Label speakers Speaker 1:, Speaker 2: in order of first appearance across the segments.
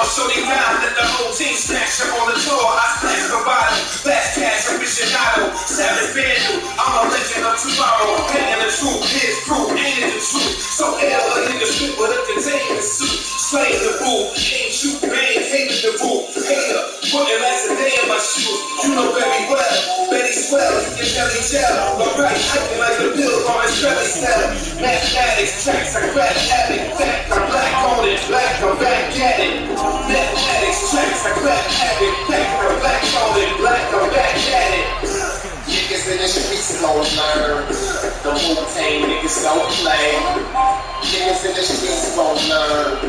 Speaker 1: shorty down, let the whole team smash up on the floor. I smash the bottom, flash cash, aficionado, savage vandal. I'm a legend of tomorrow, hanging the truth, here's proof, ain't it the truth? So ill, a nigga shoot with a containment suit, slaying the rule, aim, shoot, bang, hated the rule, hater, putting less than day in my shoes. You know very well, Betty swell, you can belly gel, but right, hiking like the bill on his belly cell. Mathematics, tracks, I grab addict, fact, I'm black on it, black, I'm back at it. Mathematics, tracks, I grab addict, fact, I'm black on it, black, I'm back at it. Niggas in the streets gon' learn, the Wu-Tang niggas don't play. Niggas in the streets gon' learn,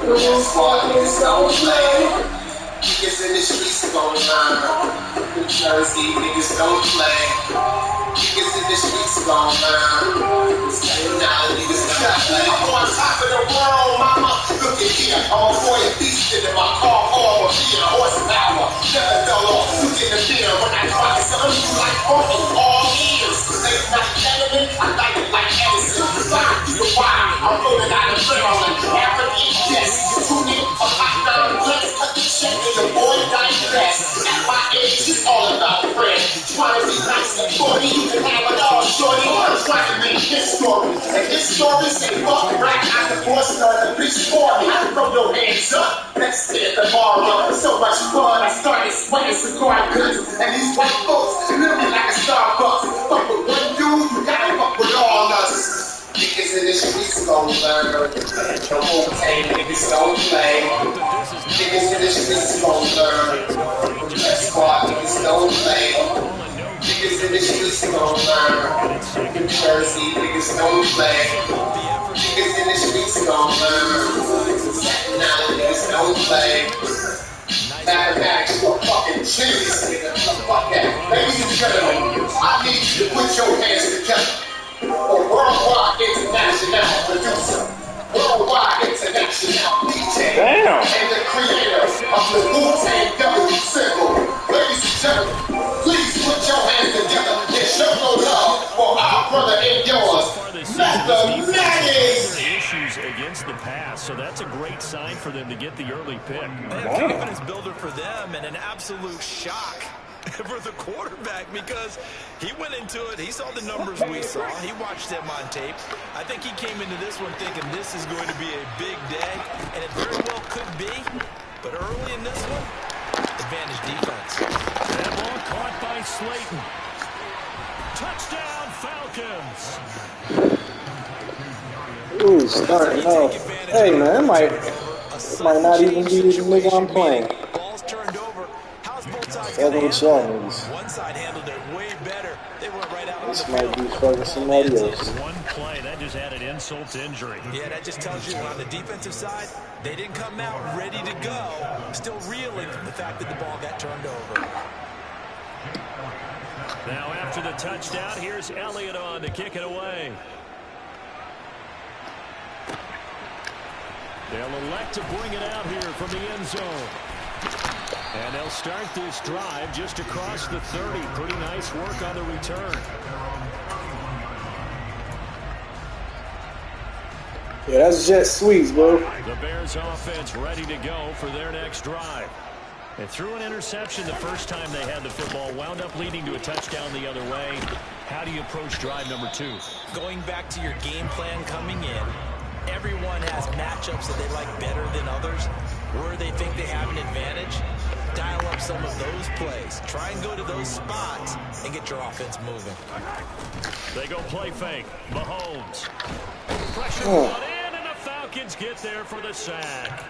Speaker 1: the squad niggas don't play. Niggas in the streets gon' learn, New Jersey niggas don't play. Niggas in the streets gon' learn, now niggas don't play. I'm on top of the world, mama, look at here. I'm a boy feasting in my car, hard with fear, horsepower. Never fell off, look in the mirror when I try something you like all ears. They not gentlemen, I like it like Edison. Fine, you can why I'm rolling out of Maryland. African yes, tune in, a hot down place, cut the check and your boy digress. At my age, it's all about friends. Trying to be nice and funny, you can have it all, shorty. I'm trying to make this story. And this story say fuck rap, I divorced her, the bitch for me. I throw no hands up, let's stay at the bar up. So much fun, I started sweating cigar goods. And these white folks live me like a Starbucks. Fuck with one dude, you gotta fuck with all us. Niggas in the streets gon' learn, the Wu-Tang niggas don't play. Niggas in the streets gon' learn, the squad niggas don't play. Niggas in the streets gon' learn, New Jersey niggas don't play. Niggas in the streets gon' learn, Staten Island niggas don't play. Mathematics, you a fucking genius, nigga. Fuck that. Ladies and gentlemen, I need you to put your hands together. A worldwide international producer, worldwide international DJ, and the creator of the Wu-Tang W symbol. Ladies and gentlemen, please put your hands together and show no love for our brother and yours, Mathematics.
Speaker 2: Issues against the pass, so that's a great sign for them to get the early pick.
Speaker 3: A confidence builder for them and an absolute shock for the quarterback because he went into it, he saw the numbers we saw, he watched them on tape. I think he came into this one thinking this is going to be a big day, and it very well could be, but early in this one, advantage defense.
Speaker 2: That ball caught by Slayton. Touchdown, Falcons.
Speaker 4: Ooh, starting off. Hey man, it might not even be the nigga I'm playing.
Speaker 3: Balls turned over. How's both sides
Speaker 4: Fucking with y'all niggas.
Speaker 3: One side handled it way better. They went right out.
Speaker 4: This might be fucking somebody else.
Speaker 2: One play, that just added insult to injury.
Speaker 3: Yeah, that just tells you on the defensive side, they didn't come out ready to go. Still reeling from the fact that the ball got turned over.
Speaker 2: Now after the touchdown, here's Elliott on to kick it away. They'll elect to bring it out here from the end zone. And they'll start this drive just across the 30. Pretty nice work on the return.
Speaker 4: Yeah, that's jet sweets, bro.
Speaker 2: The Bears offense ready to go for their next drive. They threw an interception the first time they had the football, wound up leading to a touchdown the other way. How do you approach drive number 2?
Speaker 3: Going back to your game plan coming in, everyone has matchups that they like better than others. Where they think they have an advantage, dial up some of those plays. Try and go to those spots and get your offense moving.
Speaker 2: They go play fake. Mahomes. Pressure brought in, and the Falcons get there for the sack.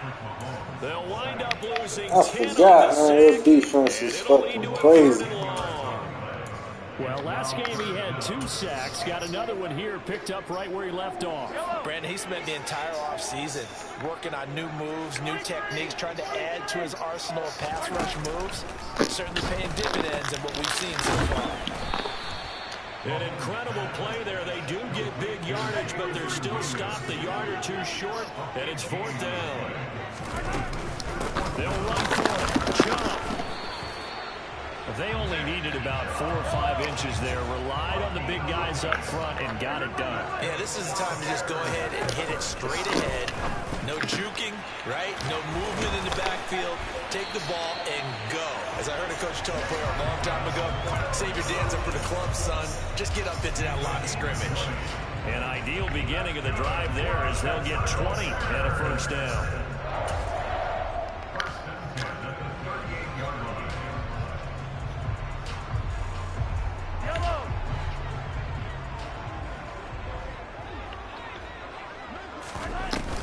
Speaker 2: They'll wind up losing 10
Speaker 4: I forgot, man. Their defense is fucking crazy.
Speaker 2: Well, last game he had 2 sacks. Got another one here, picked up right where he left off.
Speaker 3: Brandon, he spent the entire offseason working on new moves, new techniques, trying to add to his arsenal of pass rush moves. Certainly paying dividends in what we've seen so far.
Speaker 2: An incredible play there. They do get big yardage, but they're still stopped a yard or 2 short, and it's 4th down. They'll run for it. Chop. They only needed about 4 or 5 inches there. Relied on the big guys up front and got it done.
Speaker 3: Yeah, this is the time to just go ahead and hit it straight ahead. No juking, right? No movement in the backfield. Take the ball and go. As I heard a coach tell a player a long time ago, save your dance up for the club, son. Just get up into that line of scrimmage.
Speaker 2: An ideal beginning of the drive there as they'll get 20 and a first down.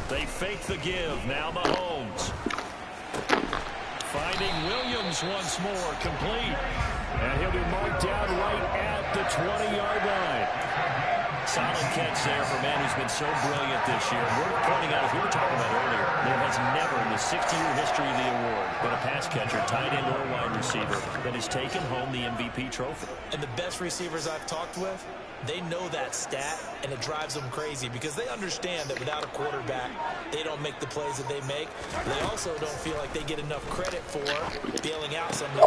Speaker 2: They fake the give. Now Mahomes. Finding Williams once more. Complete. And he'll be marked down right at the 20-yard line. Solid catch there for a man who's been so brilliant this year. Worth pointing out, as we were talking about earlier, there has never in the 60-year history of the award been a pass catcher, tight end, or wide receiver that has taken home the MVP trophy.
Speaker 3: And the best receivers I've talked with, they know that stat, and it drives them crazy because they understand that without a quarterback, they don't make the plays that they make. They also don't feel like they get enough credit for bailing out some of the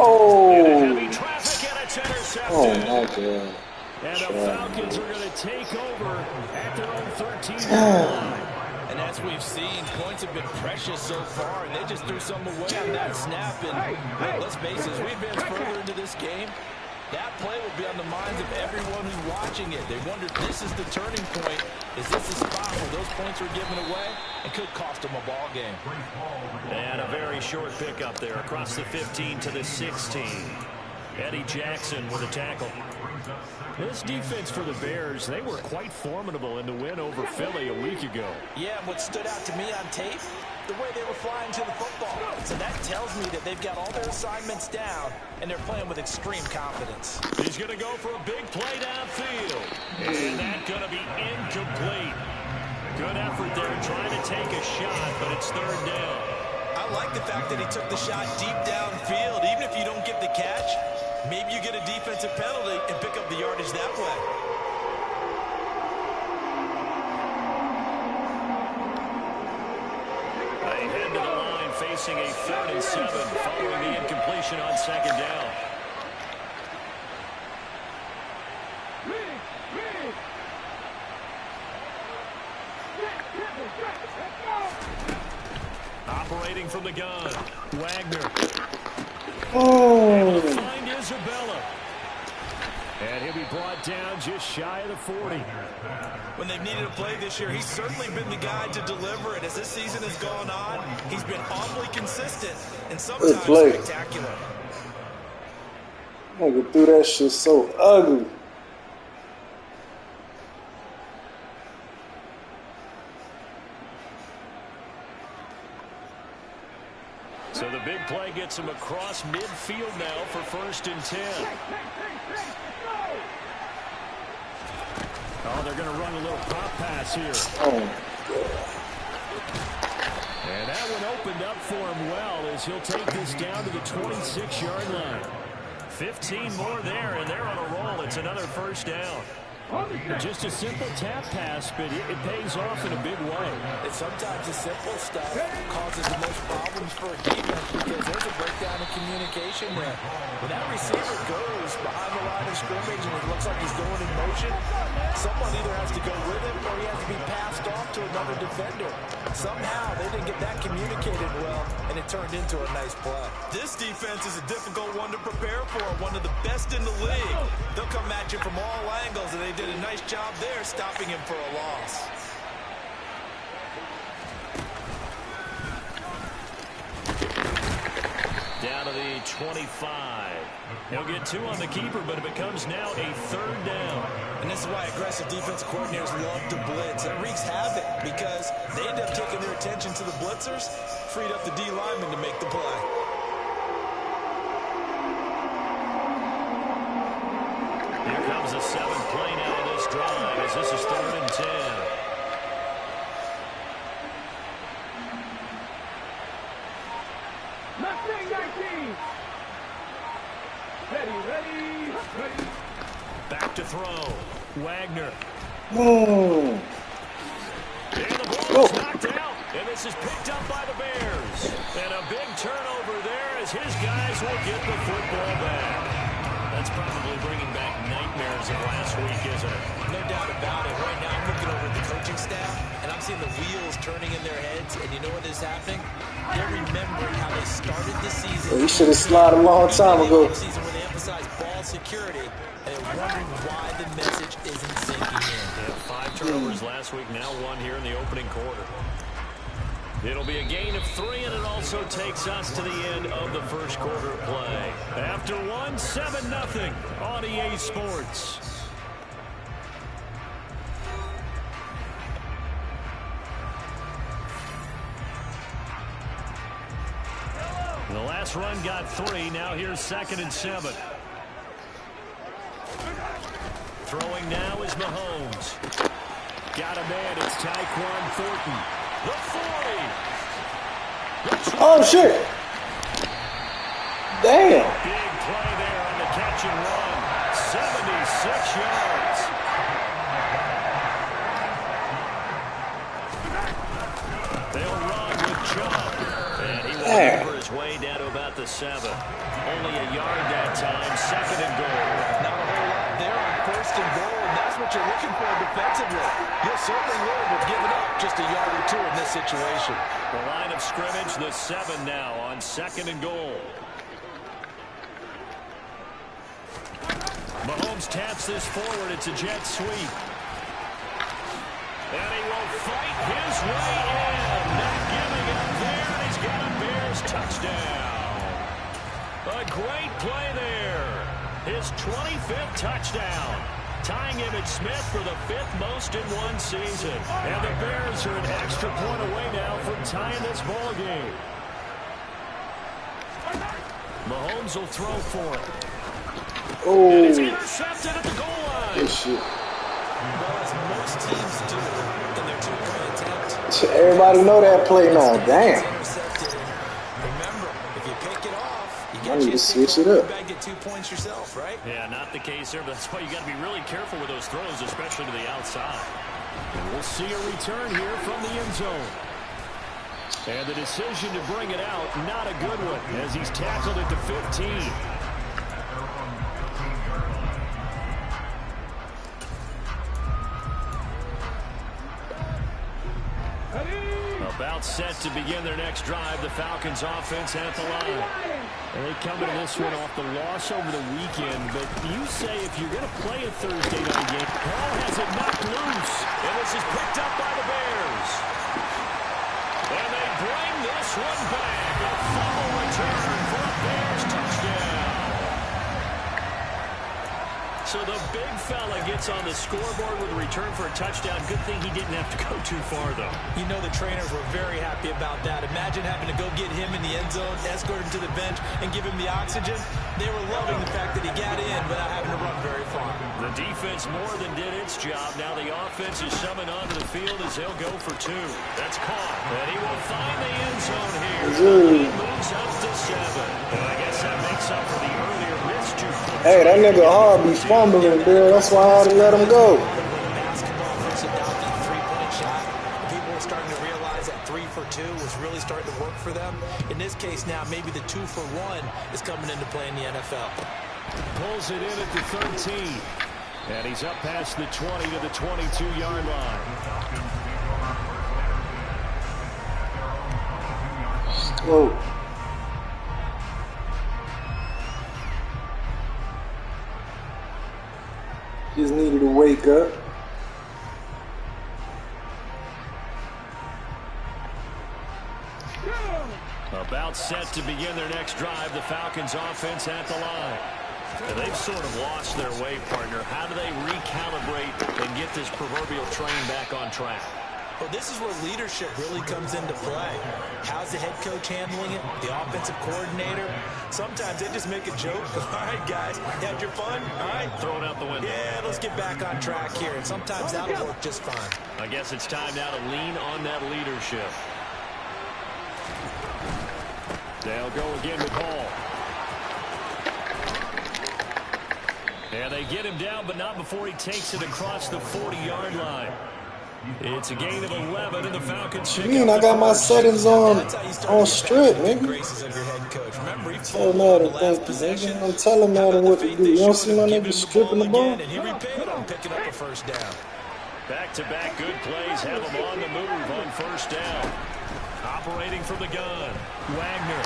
Speaker 2: heavy traffic, and it's intercepted.
Speaker 4: Oh, my God.
Speaker 2: And the Falcons are going to take over at their own 13-yard line.
Speaker 3: And as we've seen, points have been precious so far, and they just threw some away on that snap. And let's face it, as we advance further into this game, that play will be on the minds of everyone who's watching it. They wonder if this is the turning point. Is this the spot where those points are given away? It could cost them a ball game.
Speaker 2: And a very short pickup there across the 15 to the 16. Eddie Jackson with a tackle. This defense for the Bears, they were quite formidable in the win over Philly a week ago.
Speaker 3: Yeah, and what stood out to me on tape, the way they were flying to the football. So that tells me that they've got all their assignments down, and they're playing with extreme confidence.
Speaker 2: He's going to go for a big play downfield. And that's going to be incomplete. Good effort there trying to take a shot, but it's third down.
Speaker 3: I like the fact that he took the shot deep downfield. Even if you don't get the catch, maybe you get a defensive penalty and pick up the yardage that way.
Speaker 2: They head to the line facing a 3rd and 7 following the incompletion on second down. Operating from the gun, Wagner.
Speaker 4: Oh.
Speaker 2: Find Isabella. And he'll be brought down just shy of the 40.
Speaker 3: When they've needed a play this year, he's certainly been the guy to deliver it. As this season has gone on, he's been awfully consistent and sometimes spectacular.
Speaker 4: Nigga threw that shit so ugly.
Speaker 2: So the big play gets him across midfield now for 1st and 10. Oh, they're going to run a little pop pass here.
Speaker 4: Oh.
Speaker 2: And that one opened up for him well as he'll take this down to the 26-yard line. 15 more there, and they're on a roll. It's another first down. Just a simple tap pass, but it pays off in a big way.
Speaker 3: And sometimes the simple stuff causes the most problems for a defense because there's a breakdown in communication there. When that receiver goes behind the line of scrimmage and it looks like he's going in motion, someone either has to go with him or he has to be passed off to another defender. Somehow they didn't get that communicated well, and it turned into a nice play. This defense is a difficult one to prepare for, one of the best in the league. They'll come at you from all angles, and they did a nice job there stopping him for a loss.
Speaker 2: Down to the 25. He'll get 2 on the keeper, but it becomes now a 3rd down.
Speaker 3: And this is why aggressive defense coordinators love to blitz. It wreaks havoc because they end up taking their attention to the blitzers, freed up the D lineman to make the play.
Speaker 2: Here comes the 7th play now of this drive as this is 3rd and 10. Back to throw. Wagner.
Speaker 4: Oh.
Speaker 2: And the ball is knocked out. And this is picked up by the Bears. And a big turnover there as his guys will get the football back. That's probably bringing back nightmares of last week, isn't it?
Speaker 3: No doubt about it. Right now, I'm looking over at the coaching staff, and I'm seeing the wheels turning in their heads. And you know what is happening? They're remembering how they started the season.
Speaker 4: He should have slid a long time ago.
Speaker 3: Season where they emphasized ball security, and they're wondering why the message isn't sinking in.
Speaker 2: Yeah, 5 turnovers last week, now 1 here in the opening quarter. It'll be a gain of 3, and it also takes us to the end of the first quarter of play. After 1, 7-0 on EA Sports. The last run got 3. Now here's 2nd and 7. Throwing now is Mahomes. Got a man. It's Tyquan Thornton. The 40.
Speaker 4: Oh, shit. Damn.
Speaker 2: Big play there on the catch and run. 76 yards. They'll run with Chubb. And he will maneuver his way down to about the 7. Only a yard that time. 2nd and goal.
Speaker 3: Not a whole lot there on 1st and goal, and that's what you're looking for defensively. You'll certainly live with giving up just a yard or 2 in this situation.
Speaker 2: The line of scrimmage, the 7 now on 2nd and goal. Mahomes taps this forward. It's a jet sweep. And he will fight his way in. Not giving up there, and he's got a Bears touchdown. A great play there. His 25th touchdown. Tying Emmitt Smith for the 5th most in one season. And the Bears are an extra point away now from tying this ball game. Mahomes will throw for it.
Speaker 4: Oh.
Speaker 2: And he's intercepted at the goal line.
Speaker 4: Good shit.
Speaker 3: Well, as most teams do in their 2-point attempt.
Speaker 4: Everybody know that play now. Damn.
Speaker 3: Remember, if you pick it off, you
Speaker 4: I
Speaker 3: get
Speaker 4: need to switch it up.
Speaker 3: Get 2 points yourself, right?
Speaker 2: Yeah, not the case there, but that's why you got to be really careful with those throws, especially to the outside. And we'll see a return here from the end zone. And the decision to bring it out, not a good one, as he's tackled at the 15. About set to begin their next drive. The Falcons offense at the line. And they come into this one off the loss over the weekend. But you say if you're going to play a Thursday night game, Paul has it knocked loose. And this is picked up by the Bears. And they bring this one back. A fumble return for a Bears touchdown. So the big fella gets on the scoreboard with a return for a touchdown. Good thing he didn't have to go too far, though.
Speaker 3: You know the trainers were very happy about that. Imagine having to go get him in the end zone, escort him to the bench, and give him the oxygen. They were loving the fact that he got in without having to run very far.
Speaker 2: The defense more than did its job. Now the offense is summoned onto the field as they'll go for 2. That's caught. And he will find the end zone here. He moves up to 7. And I guess that makes up for the earlier miscue.
Speaker 4: Hey, that nigga hard be fumbling, dude. That's why I had to let him go.
Speaker 3: Basketball first adopted the 3-point shot. People were starting to realize that 3 for 2 was really starting to work for them. In this case now, maybe the 2 for 1 is coming into play in the NFL.
Speaker 2: Pulls it in at the 13. And he's up past the 20 to the 22-yard line.
Speaker 4: Whoa. Just needed to wake up.
Speaker 2: About set to begin their next drive. The Falcons offense at the line. And they've sort of lost their way, partner. How do they recalibrate and get this proverbial train back on track?
Speaker 3: Well, this is where leadership really comes into play. How's the head coach handling it? The offensive coordinator? Sometimes they just make a joke. All right, guys, you had your fun? All right.
Speaker 2: Throw it out the window.
Speaker 3: Yeah, let's get back on track here. And sometimes that'll work just fine.
Speaker 2: I guess it's time now to lean on that leadership. They'll go again with Hall. And they get him down, but not before he takes it across the 40-yard line. It's a gain of 11, and the Falcons pick
Speaker 4: I
Speaker 2: up
Speaker 4: got my
Speaker 2: first.
Speaker 4: settings on strip, nigga. Tell Madden, thank you, nigga. I'm telling Madden what to do. You don't see my nigga stripping the ball?
Speaker 3: And he repaid on picking up a first down.
Speaker 2: Back-to-back good plays have him on the move on first down. Operating from the gun, Wagner.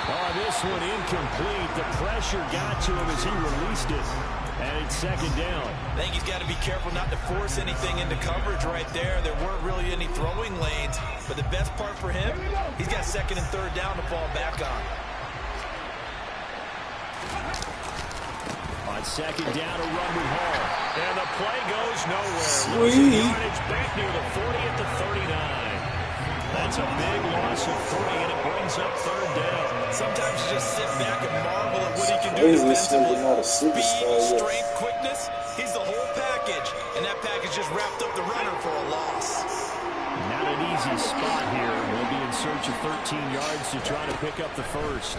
Speaker 2: Oh, this one incomplete. The pressure got to him as he released it. And it's second down.
Speaker 3: I think he's got to be careful not to force anything into coverage right there. There weren't really any throwing lanes. But the best part for him, he's got second and third down to fall back on.
Speaker 2: On second down, a run with Hall. And the play goes nowhere.
Speaker 4: Sweet.
Speaker 2: Yardage back near the 40 at the 39. That's a big loss of 3, and it brings up third down.
Speaker 3: Sometimes you just sit back and marvel at what he can do
Speaker 4: Crazy,
Speaker 3: defensively.
Speaker 4: not a superstar
Speaker 3: Speed,
Speaker 4: yet.
Speaker 3: strength, quickness, he's the whole package. And that package just wrapped up the runner for a loss.
Speaker 2: Not an easy spot here. We'll be in search of 13 yards to try to pick up the first.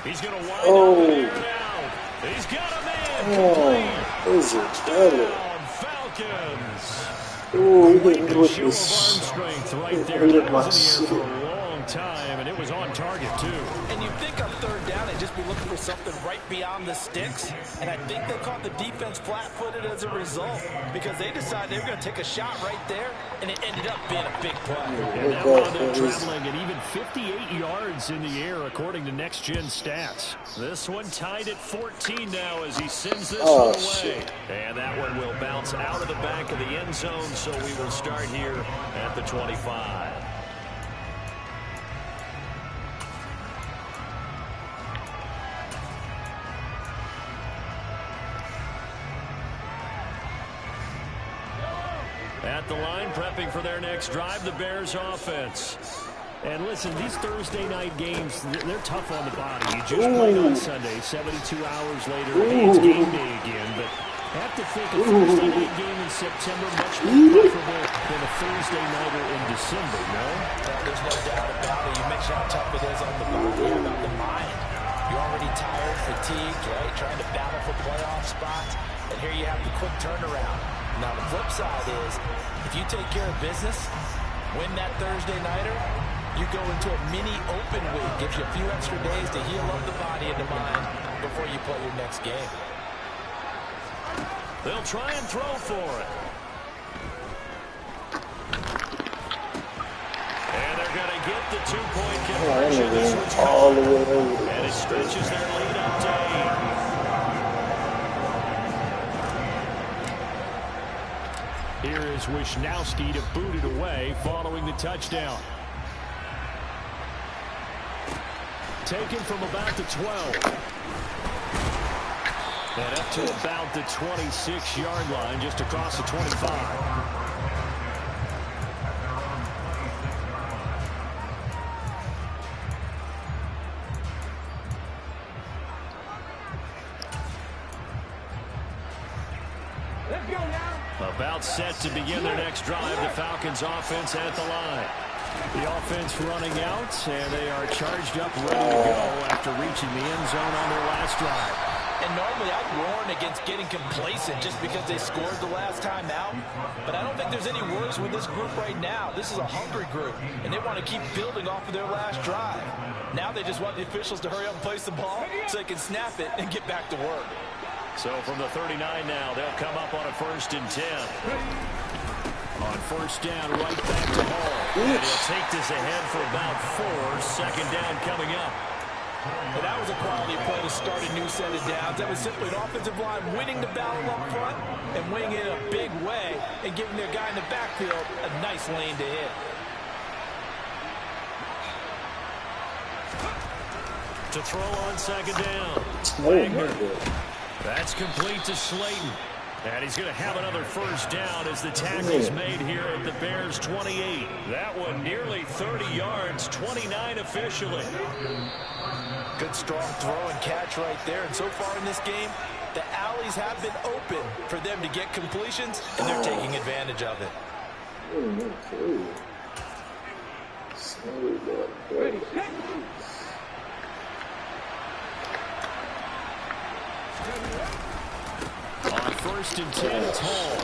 Speaker 2: He's going to wind up in there now. He's got a man.
Speaker 4: Who's it? Better.
Speaker 2: Falcons.
Speaker 4: Ooh, he hit me with
Speaker 2: Show of arm
Speaker 4: this.
Speaker 2: strength right there.
Speaker 4: He hit
Speaker 2: That
Speaker 4: my
Speaker 2: was in the air
Speaker 4: shit.
Speaker 2: for a long time, and it was on target, too.
Speaker 3: And you'd think on third down they'd just be looking for something right beyond the sticks. And I think they caught the defense flat-footed as a result because they decided they were going to take a shot right there, and it ended up being a big play.
Speaker 2: And that wound up traveling at even 58 yards in the air, according to Next Gen Stats. This one tied at 14 now as he sends this one away.
Speaker 4: Shit.
Speaker 2: And that one will bounce out of the back of the end zone, so we will start here at the 25. At the line, prepping for their next drive, the Bears offense. And listen, these Thursday night games, they're tough on the body. You just played on Sunday, 72 hours later, it's game day again. But I have to think a Thursday night game in September much more preferable than a Thursday nighter in December, no?
Speaker 3: There's no doubt about it. You mentioned how tough it is on the body and on the mind. You're already tired, fatigued, right? Trying to battle for playoff spots. And here you have the quick turnaround. Now, the flip side is, if you take care of business, win that Thursday nighter, you go into a mini open week. Gives you a few extra days to heal up the body and the mind before you play your next game.
Speaker 2: They'll try and throw for it. And they're going to get the two-point conversion. This one's
Speaker 4: all the way over.
Speaker 2: And it stretches their lead up to 8. Here is Wisnowski to boot it away following the touchdown. Taken from about the 12. And up to about the 26-yard line, just across the 25. About set to begin their next drive, the Falcons offense at the line. The offense running out, and they are charged up, ready to go after reaching the end zone on their last drive.
Speaker 3: And normally I'd warn against getting complacent just because they scored the last time out. But I don't think there's any worries with this group right now. This is a hungry group, and they want to keep building off of their last drive. Now they just want the officials to hurry up and place the ball so they can snap it and get back to work.
Speaker 2: So from the 39 now, they'll come up on a 1st and 10. On first down, right back to Hall. And he'll take this ahead for about 4. Second down coming up.
Speaker 3: And that was a quality play to start a new set of downs. That was simply an offensive line winning the battle up front and winning it in a big way and giving their guy in the backfield a nice lane to hit.
Speaker 2: To throw on second down.
Speaker 4: Wagner.
Speaker 2: That's complete to Slayton. And he's going to have another first down as the tackle's made here at the Bears 28. That one nearly 30 yards, 29 officially.
Speaker 3: Good strong throw and catch right there. And so far in this game, the alleys have been open for them to get completions, and they're taking advantage of it.
Speaker 2: On 1st and 10, it's Hall.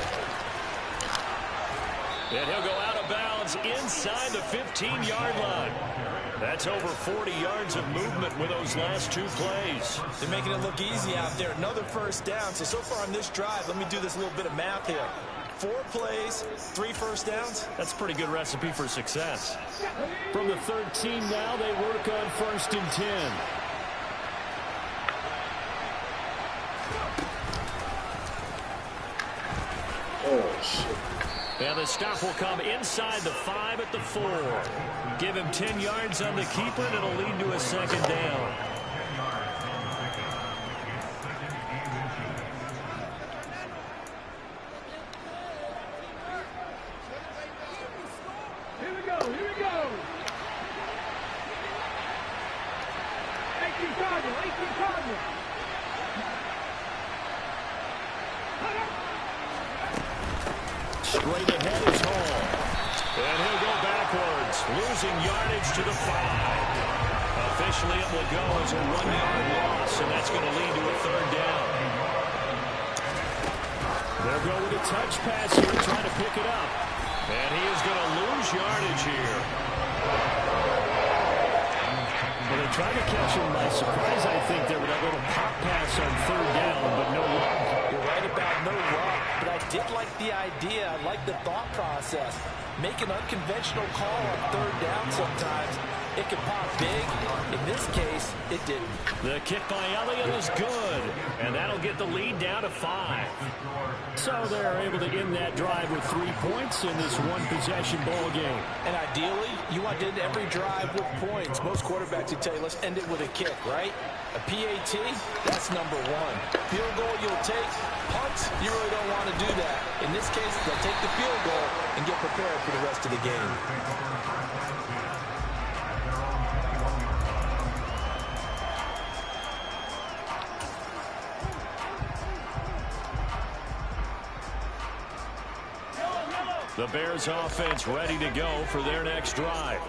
Speaker 2: And he'll go out of bounds inside the 15-yard line. That's over 40 yards of movement with those last 2 plays.
Speaker 3: They're making it look easy out there. Another first down. So far on this drive, let me do this little bit of math here. 4 plays, 3 first downs.
Speaker 2: That's a pretty good recipe for success. From the 13 now, they work on 1st and 10.
Speaker 4: Oh, shit.
Speaker 2: And the stop will come inside the 5 at the 4. Give him 10 yards on the keeper, and it'll lead to a 2nd down.
Speaker 5: Here we go. 18 Cardinal.
Speaker 2: Straight ahead is Hall. And he'll go backwards, losing yardage to the 5. Officially, it will go as a 1-yard loss, and that's going to lead to a 3rd down. They'll go with a touch pass here, trying to pick it up. And he is going to lose yardage here. Well, they tried to catch him by surprise, I think, there with that little pop pass on 3rd down, but no luck.
Speaker 3: You're right about no luck, but I did like the idea. I like the thought process. Make an unconventional call on 3rd down sometimes. It can pop big. In this case, it didn't.
Speaker 2: The kick by Elliott is good, and that'll get the lead down to 5. So they're able to end that drive with 3 points in this one-possession ball game.
Speaker 3: And ideally, you want to end every drive with points. Most quarterbacks would tell you, let's end it with a kick, right? A PAT, that's number 1. Field goal you'll take. Punts, you really don't want to do that. In this case, they'll take the field goal and get prepared for the rest of the game.
Speaker 2: The Bears offense ready to go for their next drive.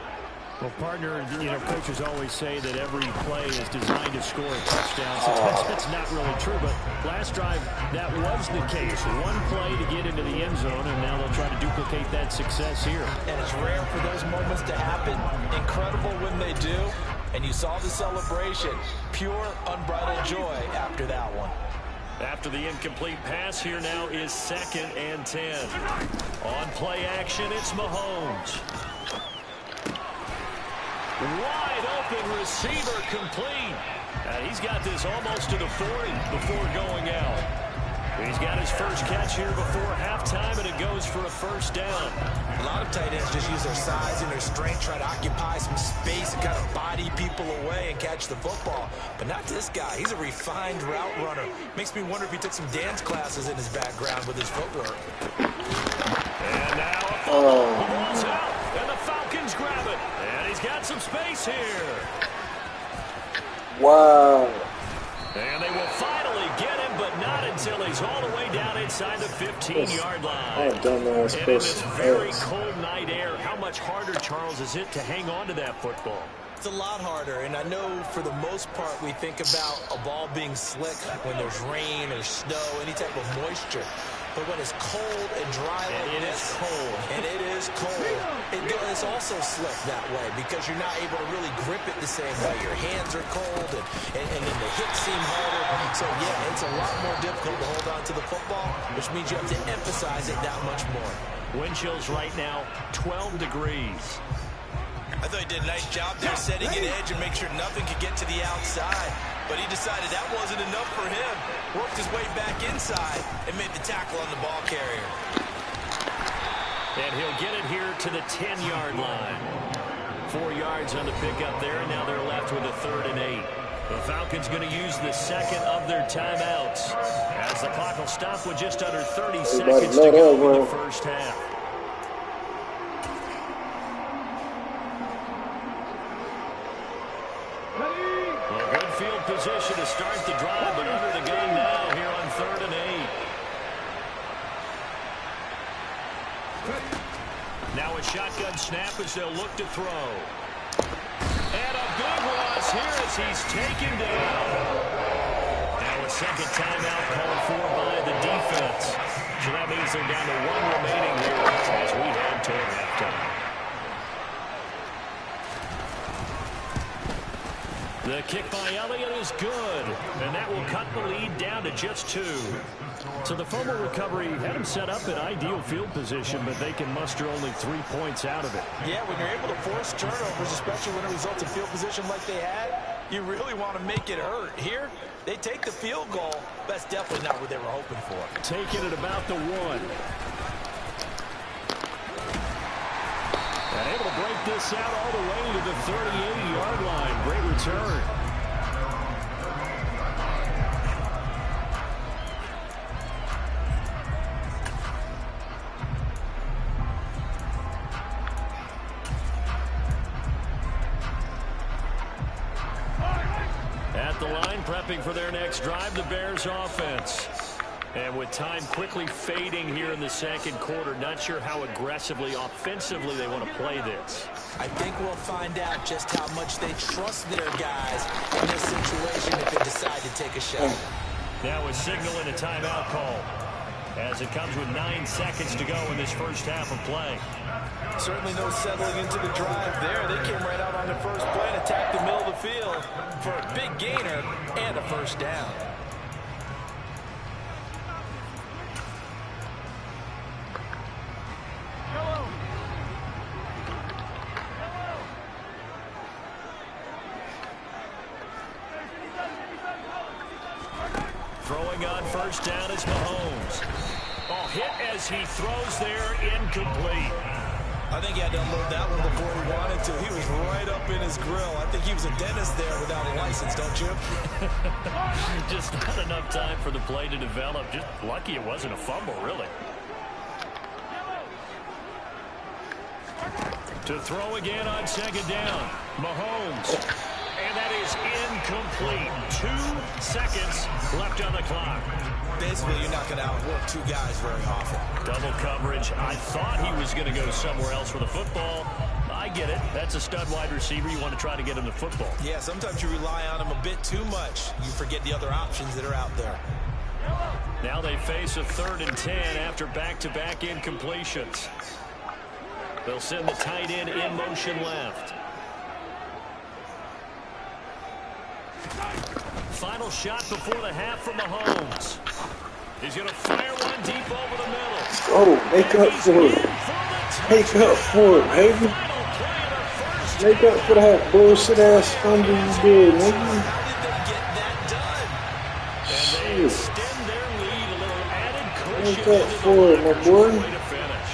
Speaker 2: Well, partner, coaches always say that every play is designed to score a touchdown. Sometimes that's not really true, but last drive, that was the case. 1 play to get into the end zone, and now they'll try to duplicate that success here.
Speaker 3: And it's rare for those moments to happen. Incredible when they do. And you saw the celebration. Pure, unbridled joy after that one.
Speaker 2: After the incomplete pass, here now is 2nd and 10. On play action, it's Mahomes. Wide open receiver complete. And he's got this almost to the 40 before going out. He's got his first catch here before halftime, and it goes for a 1st down.
Speaker 3: A lot of tight ends just use their size and their strength, try to occupy some space and kind of body people away and catch the football. But not this guy. He's a refined route runner. Makes me wonder if he took some dance classes in his background with his footwork.
Speaker 2: And now the ball's out, and the Falcons grab it. And he's got some space here.
Speaker 4: Wow.
Speaker 2: And they will finally get him, but not until he's all the way down inside the 15-yard line. And in this very cold night air, how much harder, Charles, is it to hang on to that football?
Speaker 3: It's a lot harder, and I know for the most part we think about a ball being slick when there's rain or snow, any type of moisture. But when it's cold and dry like this, and it is cold, it's also slick that way because you're not able to really grip it the same way. Your hands are cold, and then the hips seem harder. So, yeah, it's a lot more difficult to hold on to the football, which means you have to emphasize it that much more.
Speaker 2: Wind chills right now, 12 degrees.
Speaker 3: I thought he did a nice job there setting an edge and make sure nothing could get to the outside. But he decided that wasn't enough for him. Worked his way back inside and made the tackle on the ball carrier.
Speaker 2: And he'll get it here to the 10-yard line. 4 yards on the pickup there, and now they're left with a 3rd and 8. The Falcons going to use the 2nd of their timeouts as the clock will stop with just under 30 seconds to go in the first half. Position to start the drive, but under the gun now here on 3rd and 8. Now a shotgun snap as they'll look to throw. And a big loss here as he's taken down. Now a 2nd timeout called for by the defense. So that means they're down to 1 remaining here as we head toward halftime. The kick by Elliott is good, and that will cut the lead down to just 2. So the fumble recovery had them set up in ideal field position, but they can muster only 3 points out of it.
Speaker 3: Yeah, when you're able to force turnovers, especially when it results in field position like they had, you really want to make it hurt. Here, they take the field goal. That's definitely not what they were hoping for.
Speaker 2: Taking it about the 1. And able to break this out all the way to the 38-yard line. Great return. At the line, prepping for their next drive, the Bears offense. And with time quickly fading here in the second quarter, not sure how aggressively, offensively they want to play this.
Speaker 3: I think we'll find out just how much they trust their guys in this situation if they decide to take a shot.
Speaker 2: Now a signal and a timeout call as it comes with 9 seconds to go in this first half of play.
Speaker 3: Certainly no settling into the drive there. They came right out on the first play and attacked the middle of the field for a big gainer and a first down.
Speaker 2: Throwing on first down is Mahomes. Oh, hit as he throws there, incomplete.
Speaker 3: I think he had to unload that one before he wanted to. He was right up in his grill. I think he was a dentist there without a license, don't you?
Speaker 2: Just not enough time for the play to develop. Just lucky it wasn't a fumble, really. To throw again on second down. Mahomes. And that is incomplete. 2 seconds left on the clock.
Speaker 3: Basically, you're not going to outwork 2 guys very often.
Speaker 2: Double coverage. I thought he was going to go somewhere else for the football. I get it. That's a stud wide receiver. You want to try to get him the football.
Speaker 3: Yeah, sometimes you rely on him a bit too much. You forget the other options that are out there.
Speaker 2: Now they face a 3rd and 10 after back-to-back incompletions. They'll send the tight end in motion left. Final shot before the half from Mahomes. He's going to fire one deep over the middle.
Speaker 4: Oh, make up for it. Make up for it, baby. Make up for that bullshit ass fumble you did, nigga.
Speaker 3: How did they get that done?
Speaker 2: And they extend their lead a little added cushion.
Speaker 4: Make up for it, my boy.
Speaker 2: Way to finish.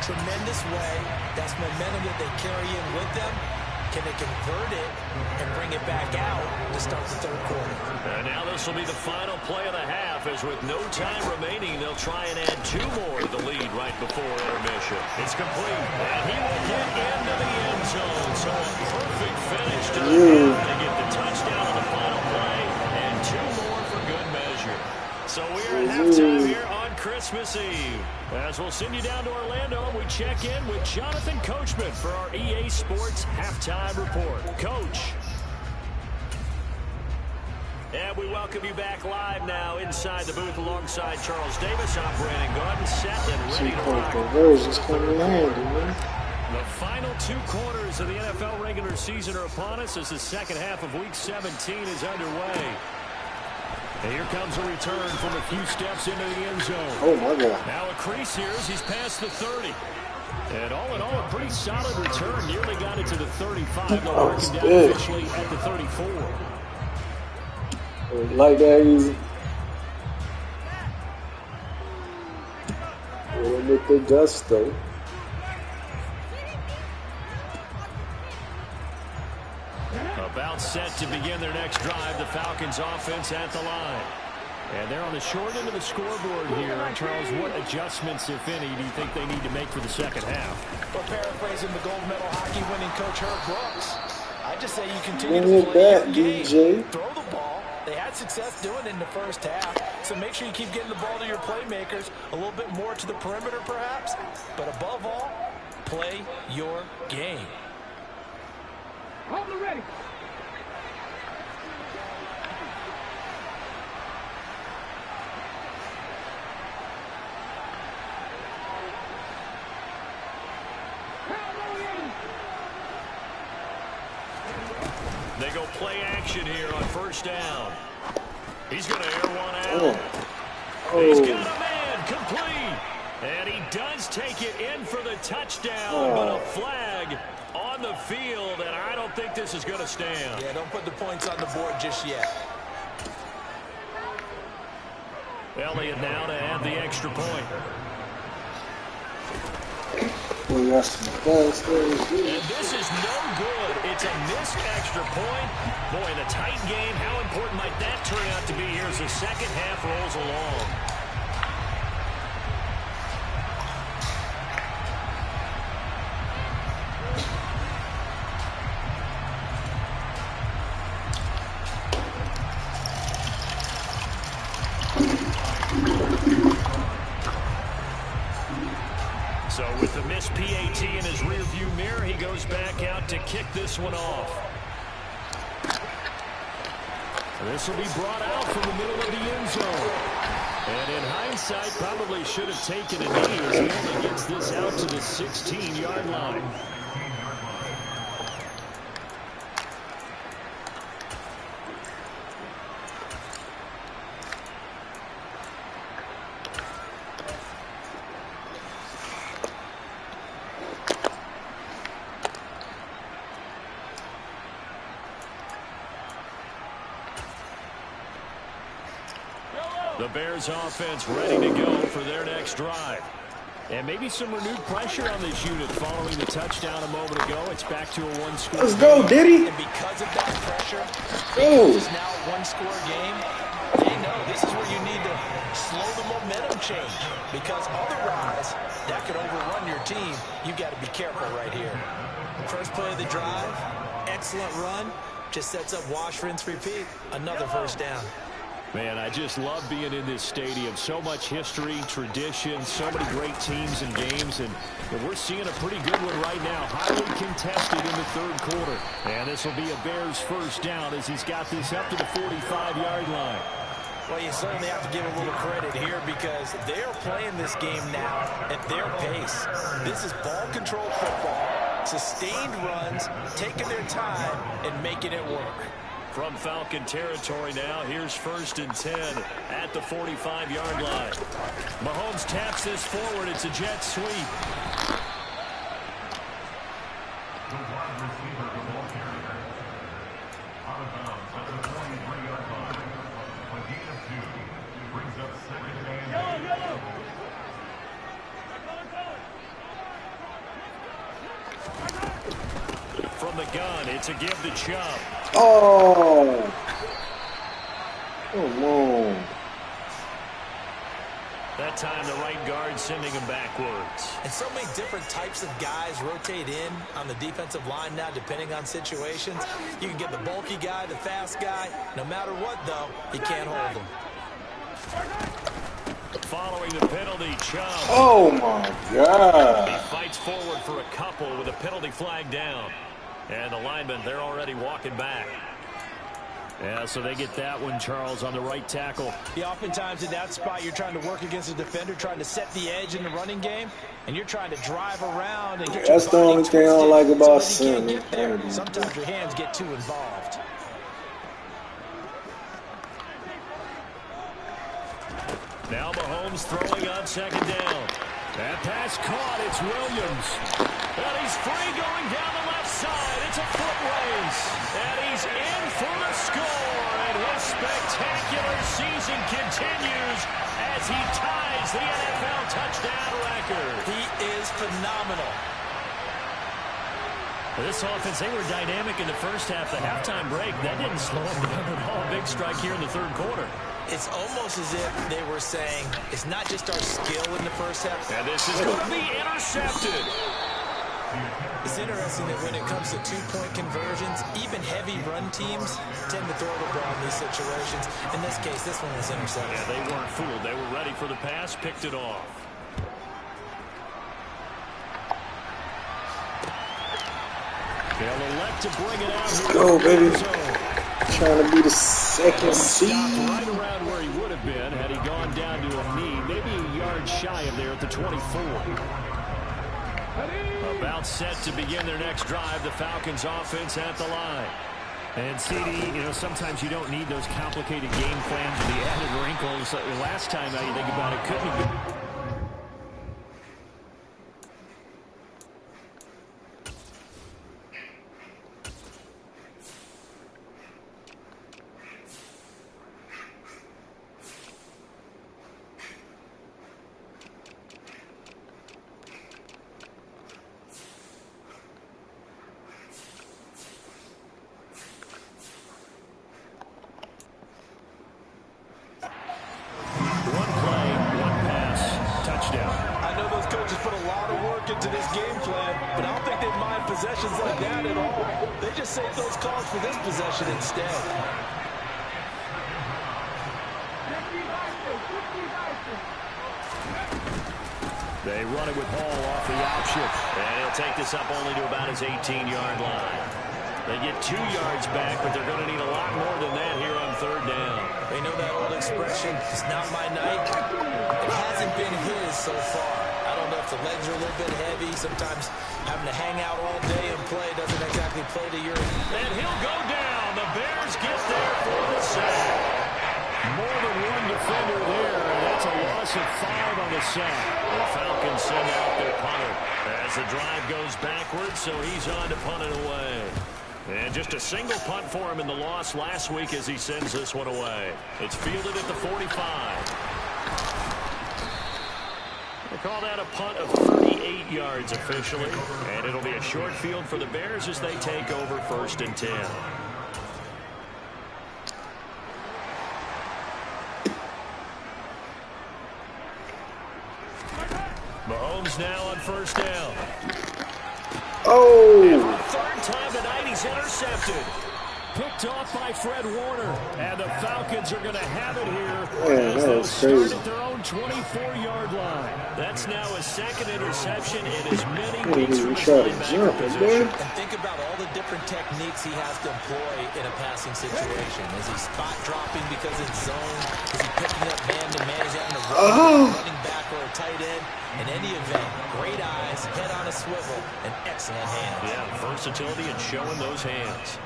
Speaker 3: Tremendous way. That's momentum that they carry in with them. Can they convert it and bring it back out to start the 3rd quarter?
Speaker 2: And now this will be the final play of the half, as with no time remaining, they'll try and add 2 more to the lead right before intermission. It's complete, and he will get into the end zone. So a perfect finish to the half to get the touchdown on the final play, and 2 more for good measure. So we're at halftime here on Christmas Eve. As we'll send you down to Orlando, and we check in with Jonathan Coachman for our EA Sports Halftime Report. Coach. And we welcome you back live now inside the booth alongside Charles Davis. I'm Brandon Garden, set and ready to rock. The final 2 quarters of the NFL regular season are upon us as the second half of Week 17 is underway. And here comes a return from a few steps into the end zone.
Speaker 4: Oh, my God.
Speaker 2: Now a crease here as he's past the 30. And all in all, a pretty solid return. Nearly got it to the 35. They'll mark him down officially at the 34.
Speaker 4: Like that easy. With the dust, though.
Speaker 2: About set to begin their next drive, the Falcons offense at the line. And they're on the short end of the scoreboard here. Charles, what adjustments, if any, do you think they need to make for the second half?
Speaker 3: Well, paraphrasing the gold medal hockey winning coach Herb Brooks, I just say you continue to play your game.
Speaker 4: DJ.
Speaker 3: Throw the ball. They had success doing it in the first half, so make sure you keep getting the ball to your playmakers, a little bit more to the perimeter perhaps, but above all, play your game.
Speaker 5: Hold the ready.
Speaker 2: They go play action here on first down. He's going to air one out. He's got a man complete. And he does take it in for the touchdown, but a flag on the field, and I don't think this is going to stand.
Speaker 3: Yeah, don't put the points on the board just yet.
Speaker 2: Elliott now to add the extra point.
Speaker 4: And
Speaker 2: this is no good. It's a missed extra point. Boy, in a tight game, how important might that turn out to be here as the second half rolls along? So with the missed PAT in his rearview mirror, he goes back out to kick this one off. This will be brought out from the middle of the end zone. And in hindsight, probably should have taken a knee as he only gets this out to the 16-yard line. The Bears offense ready to go for their next drive. And maybe some renewed pressure on this unit following the touchdown a moment ago. It's back to a one-score
Speaker 4: Let's go, Diddy.
Speaker 3: And because of that pressure, because it's now a one-score game, they know this is where you need to slow the momentum change. Because otherwise, that could overrun your team. You've got to be careful right here. First play of the drive, excellent run. Just sets up wash, rinse, repeat. Another first down.
Speaker 2: Man, I just love being in this stadium. So much history, tradition, so many great teams and games, and we're seeing a pretty good one right now. Highly contested in the third quarter. And this will be a Bears first down as he's got this up to the 45-yard line.
Speaker 3: Well, you certainly have to give a little credit here because they are playing this game now at their pace. This is ball control football, sustained runs, taking their time and making it work.
Speaker 2: From Falcon territory now, here's 1st and 10 at the 45-yard line. Mahomes taps this forward. It's a jet sweep.
Speaker 6: The wide receiver, the ball carrier. Out of bounds at the 23-yard line. A gain of 2 brings up 2nd and 8.
Speaker 2: From the gun, it's a give to Chubb.
Speaker 4: Oh, come on.
Speaker 2: That time the right guard sending him backwards.
Speaker 3: And so many different types of guys rotate in on the defensive line now depending on situations. You can get the bulky guy, the fast guy. No matter what, though, you can't hold him.
Speaker 2: Following the penalty, Chubb.
Speaker 4: Oh, my God.
Speaker 2: He fights forward for a couple with a penalty flag down. And the linemen, they're already walking back. Yeah, so they get that one, Charles, on the right tackle.
Speaker 3: Yeah, oftentimes in that spot, you're trying to work against a defender, trying to set the edge in the running game, and you're trying to drive around and get
Speaker 4: That's the only thing I don't like about Sim.
Speaker 3: Sometimes your hands get too involved.
Speaker 2: Now Mahomes throwing on 2nd down. That pass caught. It's Williams. And he's free going down the left side. It's a foot race. And he's in for the score. And his spectacular season continues as he ties the NFL touchdown record.
Speaker 3: He is phenomenal.
Speaker 2: This offense, they were dynamic in the first half. The halftime break, that didn't slow them down at all. Big strike here in the third quarter.
Speaker 3: It's almost as if they were saying, it's not just our skill in the first half.
Speaker 2: And this is going to be intercepted.
Speaker 3: It's interesting that when it comes to two-point conversions, even heavy run teams tend to throw the ball in these situations. In this case, this one was intercepted.
Speaker 2: Yeah, they weren't fooled. They were ready for the pass, picked it off. They'll elect to bring it out here.
Speaker 4: Let's go, baby. Trying to be the second seed.
Speaker 2: Right around where he would have been had he gone down to a knee, maybe a yard shy of there at the 24. About set to begin their next drive. The Falcons offense at the line. And CD, you know, sometimes you don't need those complicated game plans or the added wrinkles. Last time, now you think about it, couldn't have been.
Speaker 3: Possessions like that at all. They just save those calls for this possession instead.
Speaker 2: They run it with Hall off the option. And he'll take this up only to about his 18-yard line. They get 2 yards back, but they're going to need a lot more than that here on third down.
Speaker 3: They know that old expression, it's not my night. It hasn't been his so far. I don't know if the legs are a little bit heavy. Sometimes having to hang out all day and play doesn't exactly play to your...
Speaker 2: And he'll go down. The Bears get there for the sack. More than one defender there, and that's a loss of 5 on the sack. The Falcons send out their punter as the drive goes backwards, so he's on to punt it away. And just a single punt for him in the loss last week as he sends this one away. It's fielded at the 45. They call that a punt of 38 yards officially. And it'll be a short field for the Bears as they take over 1st and 10. Mahomes now on 1st down.
Speaker 4: Oh!
Speaker 2: Third time tonight he's intercepted. Picked off by Fred Warner. And the Falcons are going to have it here.
Speaker 4: Man, that was crazy.
Speaker 2: Start at their own 24-yard line. That's now his 2nd interception in as many weeks from his linebacker position.
Speaker 3: And think about all the different techniques he has to employ in a passing situation. Is he spot dropping because it's zone? Is he picking up man-to-man? Is he having to run running back or a tight end? In any event, great eyes, head on a swivel, and excellent hands.
Speaker 2: Yeah, versatility and showing those hands.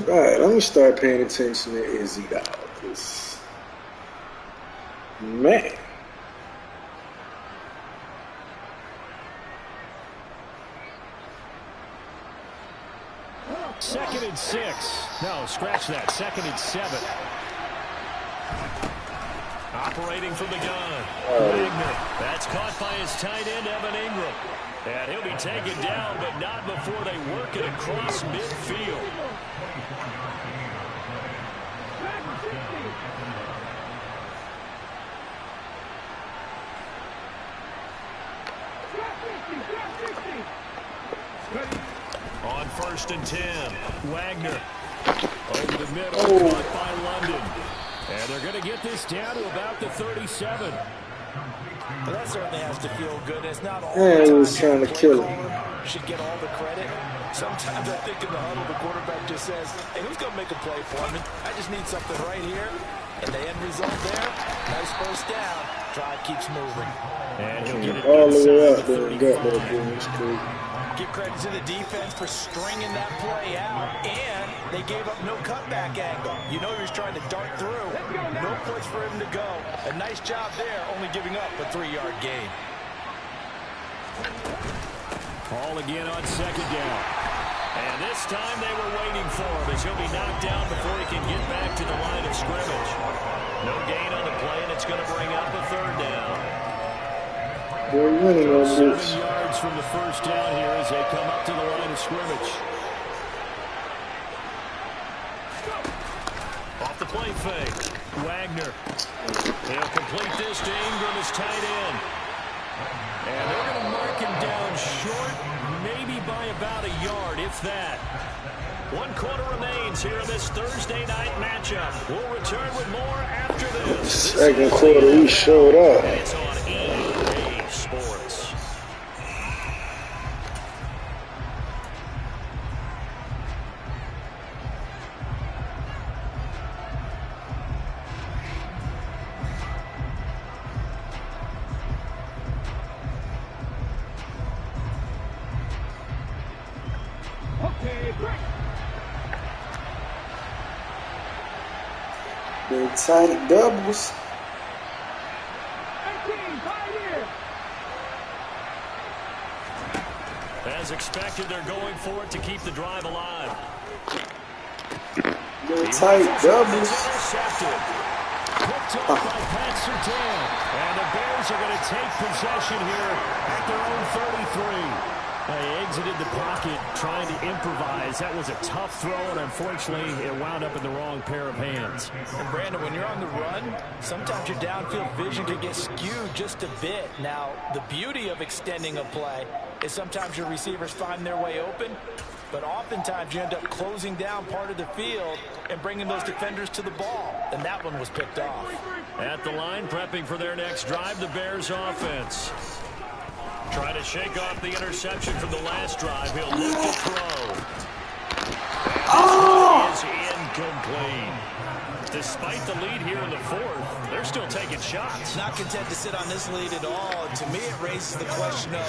Speaker 4: All right, let me start paying attention to Izzy now. Man.
Speaker 2: Second and 6. No, scratch that. 2nd and 7. Operating from the gun. Wagner. That's caught by his tight end, Evan Ingram. And he'll be taken down, but not before they work it across midfield. On 1st and 10, Wagner over the middle, caught by London. And they're going to get this down to about the 37.
Speaker 3: Well, that certainly has to feel good. It's not all
Speaker 4: Yeah, he was trying to kill him.
Speaker 3: Should get all the credit. Sometimes I think in the huddle, the quarterback just says, hey, who's going to make a play for me? I just need something right here. And the end result there, nice first down. Drive keeps moving.
Speaker 2: And he'll get it
Speaker 4: all the way up
Speaker 2: the
Speaker 4: there and got that boom. It's crazy.
Speaker 3: Give credit to the defense for stringing that play out, and they gave up no cutback angle. You know he was trying to dart through. No place for him to go. A nice job there, only giving up a 3-yard gain.
Speaker 2: Hall again on 2nd down. And this time they were waiting for him as he'll be knocked down before he can get back to the line of scrimmage. No gain on the play, and it's going to bring up a 3rd down.
Speaker 4: They're winning on
Speaker 2: 7
Speaker 4: this.
Speaker 2: yards from the 1st down here as they come up to the line of scrimmage. Off the play fake. Wagner. He'll complete this to Ingram as tight end. And they're going to mark him down short, maybe by about a yard, if that. 1 quarter remains here in this Thursday night matchup. We'll return with more after this.
Speaker 4: 2nd quarter, we showed up.
Speaker 2: It's on EA Sports.
Speaker 4: Big tight doubles.
Speaker 2: As expected, they're going for it to keep the drive alive.
Speaker 4: Big tight doubles.
Speaker 2: Intercepted. Picked off by Pat Surtain. And the Bears are going to take possession here at their own 33. They exited the pocket trying to improvise. That was a tough throw, and unfortunately, it wound up in the wrong pair of hands.
Speaker 3: And Brandon, when you're on the run, sometimes your downfield vision can get skewed just a bit. Now, the beauty of extending a play is sometimes your receivers find their way open, but oftentimes you end up closing down part of the field and bringing those defenders to the ball. And that one was picked off.
Speaker 2: At the line, prepping for their next drive, the Bears offense. Trying to shake off the interception from the last drive. He'll look to throw. And this is incomplete. Despite the lead here in the fourth, they're still taking shots.
Speaker 3: Not content to sit on this lead at all. And to me, it raises the question of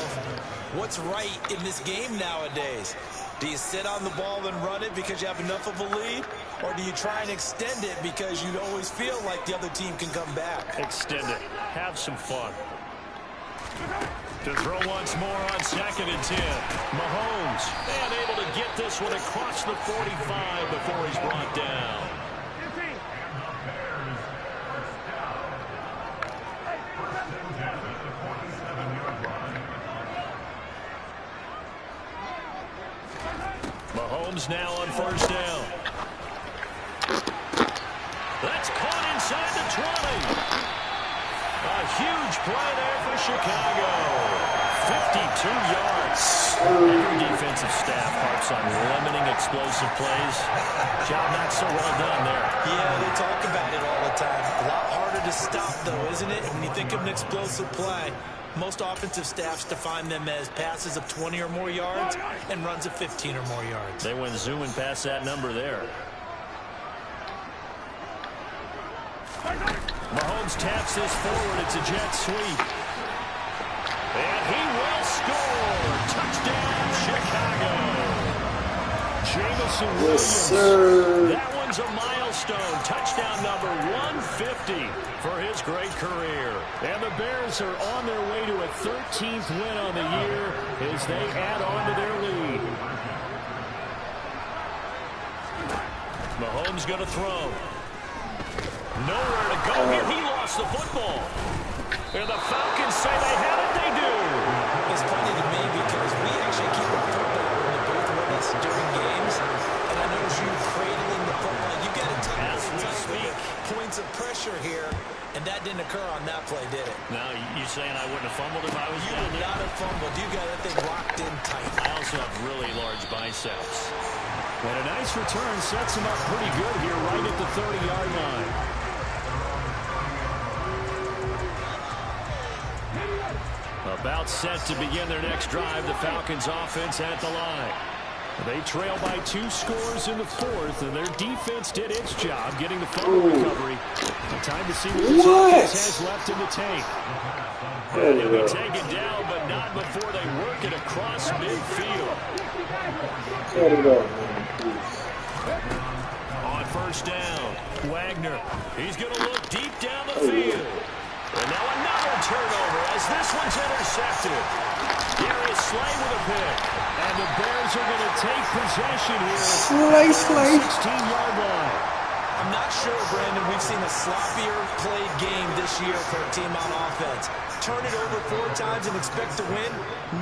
Speaker 3: what's right in this game nowadays. Do you sit on the ball and run it because you have enough of a lead? Or do you try and extend it because you always feel like the other team can come back?
Speaker 2: Extend it. Have some fun. To throw once more on 2nd and 10. Mahomes, and able to get this one across the 45 before he's brought down. Mahomes now on 1st down. That's caught inside the 20. A huge play there for Chicago. 52 yards. Every defensive staff harps on limiting explosive plays. Job not so well done there.
Speaker 3: Yeah, they talk about it all the time. A lot harder to stop, though, isn't it? When you think of an explosive play, most offensive staffs define them as passes of 20 or more yards and runs of 15 or more yards.
Speaker 2: They went zooming past that number there. Mahomes taps this forward. It's a jet sweep. And he will score. Touchdown, Chicago. Jameson Williams.
Speaker 4: Yes, sir.
Speaker 2: That one's a milestone. Touchdown number 150 for his great career. And the Bears are on their way to a 13th win on the year as they add on to their lead. Mahomes going to throw. Nowhere to go here. He lost the football. And the Falcons say they have it. They do.
Speaker 3: It's funny to me because we actually keep a football in the booth with us during games. And I notice you cradling the football. You got to take
Speaker 2: As we speak.
Speaker 3: Points of pressure here. And that didn't occur on that play, did it?
Speaker 2: Now, you saying I wouldn't have fumbled if I was
Speaker 3: You
Speaker 2: down
Speaker 3: would
Speaker 2: there?
Speaker 3: not have fumbled. You got that thing locked in tight.
Speaker 2: I also have really large biceps. And a nice return sets him up pretty good here right at the 30-yard line. About set to begin their next drive, the Falcons offense at the line. They trail by 2 scores in the fourth, and their defense did its job getting the fumble recovery. Time to see what this offense has left in the tank. And they'll be taken down, but not before they work it across midfield. On 1st down, Wagner. He's going to look deep down the field. And now another turnover as this one's intercepted. Darius Slay with a pick. And the Bears are going to take possession here.
Speaker 4: Slay.
Speaker 3: 16-yard line. I'm not sure, Brandon, we've seen a sloppier played game this year for a team on offense. Turn it over 4 times and expect to win?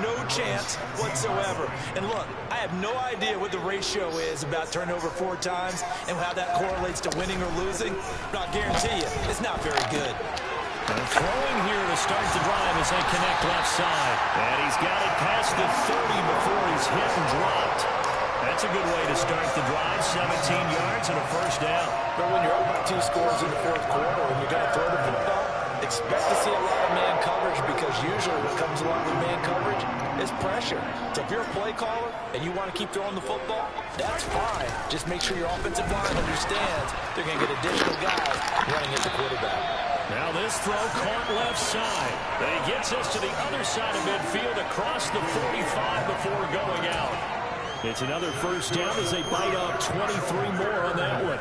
Speaker 3: No chance whatsoever. And look, I have no idea what the ratio is about turning over 4 times and how that correlates to winning or losing. But I'll guarantee you, it's not very good.
Speaker 2: And throwing here to start the drive as they connect left side. And he's got it past the 30 before he's hit and dropped. That's a good way to start the drive. 17 yards and a 1st down.
Speaker 3: But when you're up by 2 scores in the 4th quarter and you're going to throw the football, expect to see a lot of man coverage because usually what comes along with man coverage is pressure. So if you're a play caller and you want to keep throwing the football, that's fine. Just make sure your offensive line understands they're going to get additional guys running at the quarterback.
Speaker 2: Now this throw caught left side. And he gets us to the other side of midfield across the 45 before going out. It's another first down as they bite off 23 more on that one.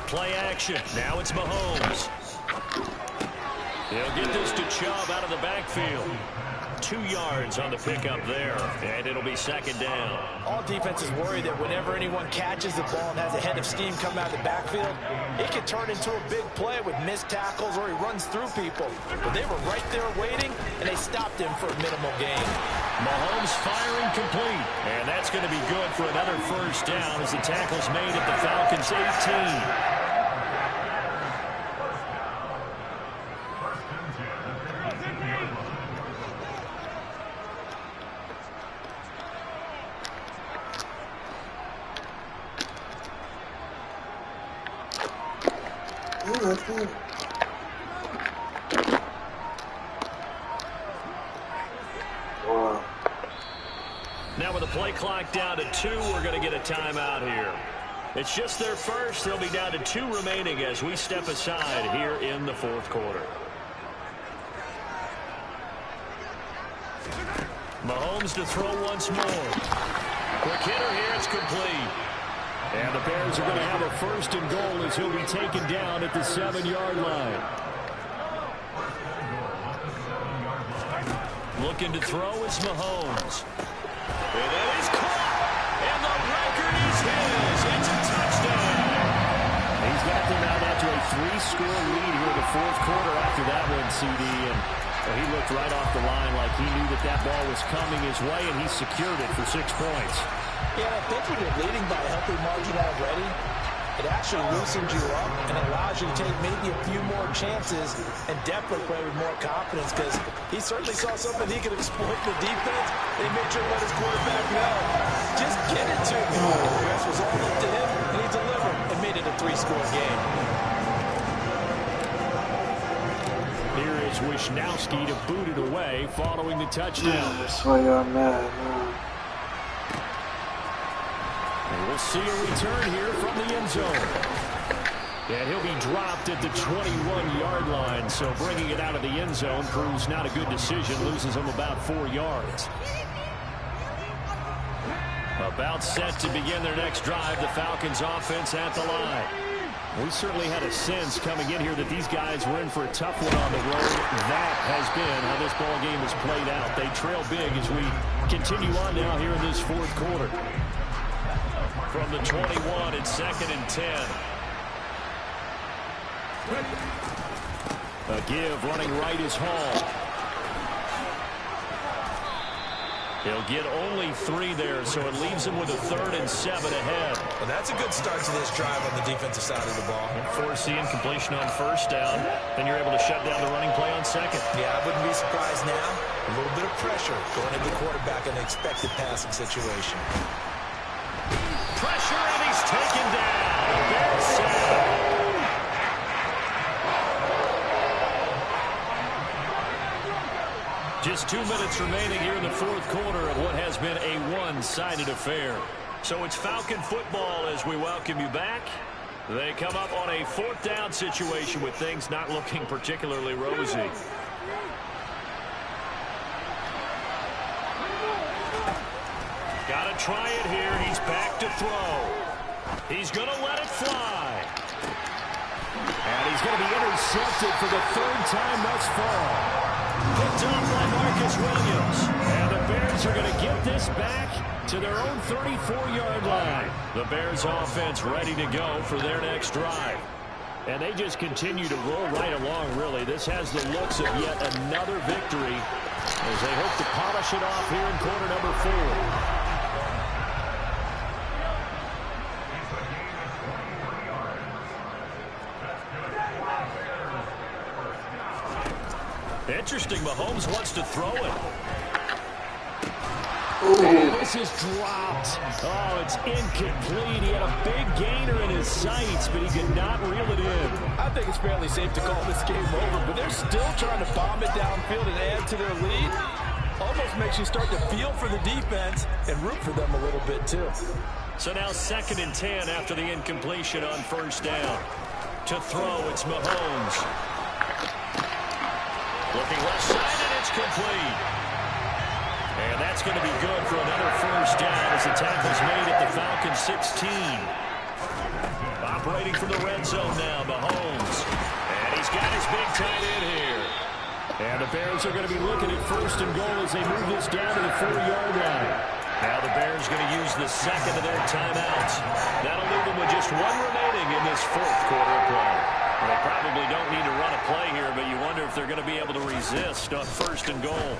Speaker 2: Play action. Now it's Mahomes. He'll get this to Chubb out of the backfield. 2 yards on the pickup there, and it'll be second down.
Speaker 3: All defenses worry that whenever anyone catches the ball and has a head of steam coming out of the backfield, it can turn into a big play with missed tackles or he runs through people. But they were right there waiting, and they stopped him for a minimal gain.
Speaker 2: Mahomes firing complete, and that's going to be good for another first down as the tackle's made at the Falcons' 18.
Speaker 4: Wow.
Speaker 2: Now with the play clock down to 2, we're going to get a timeout here. It's just their first. They'll be down to 2 remaining as we step aside here in the fourth quarter. Mahomes to throw once more. Quick hitter here. It's complete. And the Bears are going to have a first and goal as he'll be taken down at the 7-yard line. Looking to throw is Mahomes. And that is caught. And the record is his. It's a touchdown. He's got them out after a 3-score lead here in the fourth quarter after that one, CD. And he looked right off the line like he knew that that ball was coming his way, and he secured it for 6 points.
Speaker 3: Yeah, I think when you're leading by a healthy margin already, it actually loosens you up and allows you to take maybe a few more chances and definitely play with more confidence because he certainly saw something he could exploit in the defense. They made sure to let his quarterback know. Just get it to me. The rest was all up to him, and he delivered and made it a 3-score game.
Speaker 2: Here is Wisnowski to boot it away following the touchdown.
Speaker 4: That's why y'all mad, man.
Speaker 2: And we'll see a return here from the end zone. And he'll be dropped at the 21-yard line, so bringing it out of the end zone proves not a good decision, loses him about 4 yards. About set to begin their next drive, the Falcons offense at the line. We certainly had a sense coming in here that these guys were in for a tough one on the road. That has been how this ball game has played out. They trail big as we continue on now here in this fourth quarter. From the 21, it's 2nd and 10. A give running right is Hall. He'll get only 3 there, so it leaves him with a 3rd and 7 ahead.
Speaker 3: And that's a good start to this drive on the defensive side of the ball.
Speaker 2: Force the incompletion on first down, then you're able to shut down the running play on second.
Speaker 3: Yeah, I wouldn't be surprised now. A little bit of pressure going into the quarterback in an expected passing situation.
Speaker 2: Pressure, and he's taken down. The Bears sack. Just 2 minutes remaining here in the fourth quarter of what has been a one-sided affair. So it's Falcon football as we welcome you back. They come up on a 4th down situation with things not looking particularly rosy. Got to try it here. He's back to throw. He's going to let it fly. And he's going to be intercepted for the 3rd time thus far. Picked up by Marcus Williams. And the Bears are going to get this back to their own 34-yard line. The Bears offense ready to go for their next drive. And they just continue to roll right along, really. This has the looks of yet another victory as they hope to polish it off here in quarter number 4. Interesting, Mahomes wants to throw it. And this is dropped. Oh, it's incomplete. He had a big gainer in his sights, but he could not reel it in.
Speaker 3: I think it's fairly safe to call this game over, but they're still trying to bomb it downfield and add to their lead. Almost makes you start to feel for the defense and root for them a little bit, too.
Speaker 2: So now 2nd and 10 after the incompletion on first down. To throw, it's Mahomes. And that's going to be good for another first down as the tackle's made at the Falcons 16. Operating from the red zone now, Mahomes. And he's got his big tight end here. And the Bears are going to be looking at first and goal as they move this down to the 4-yard line. Now the Bears are going to use the second of their timeouts. That'll leave them with just one remaining in this fourth quarter of play. Well, they probably don't need to run a play here, but you wonder if they're going to be able to resist on first and goal.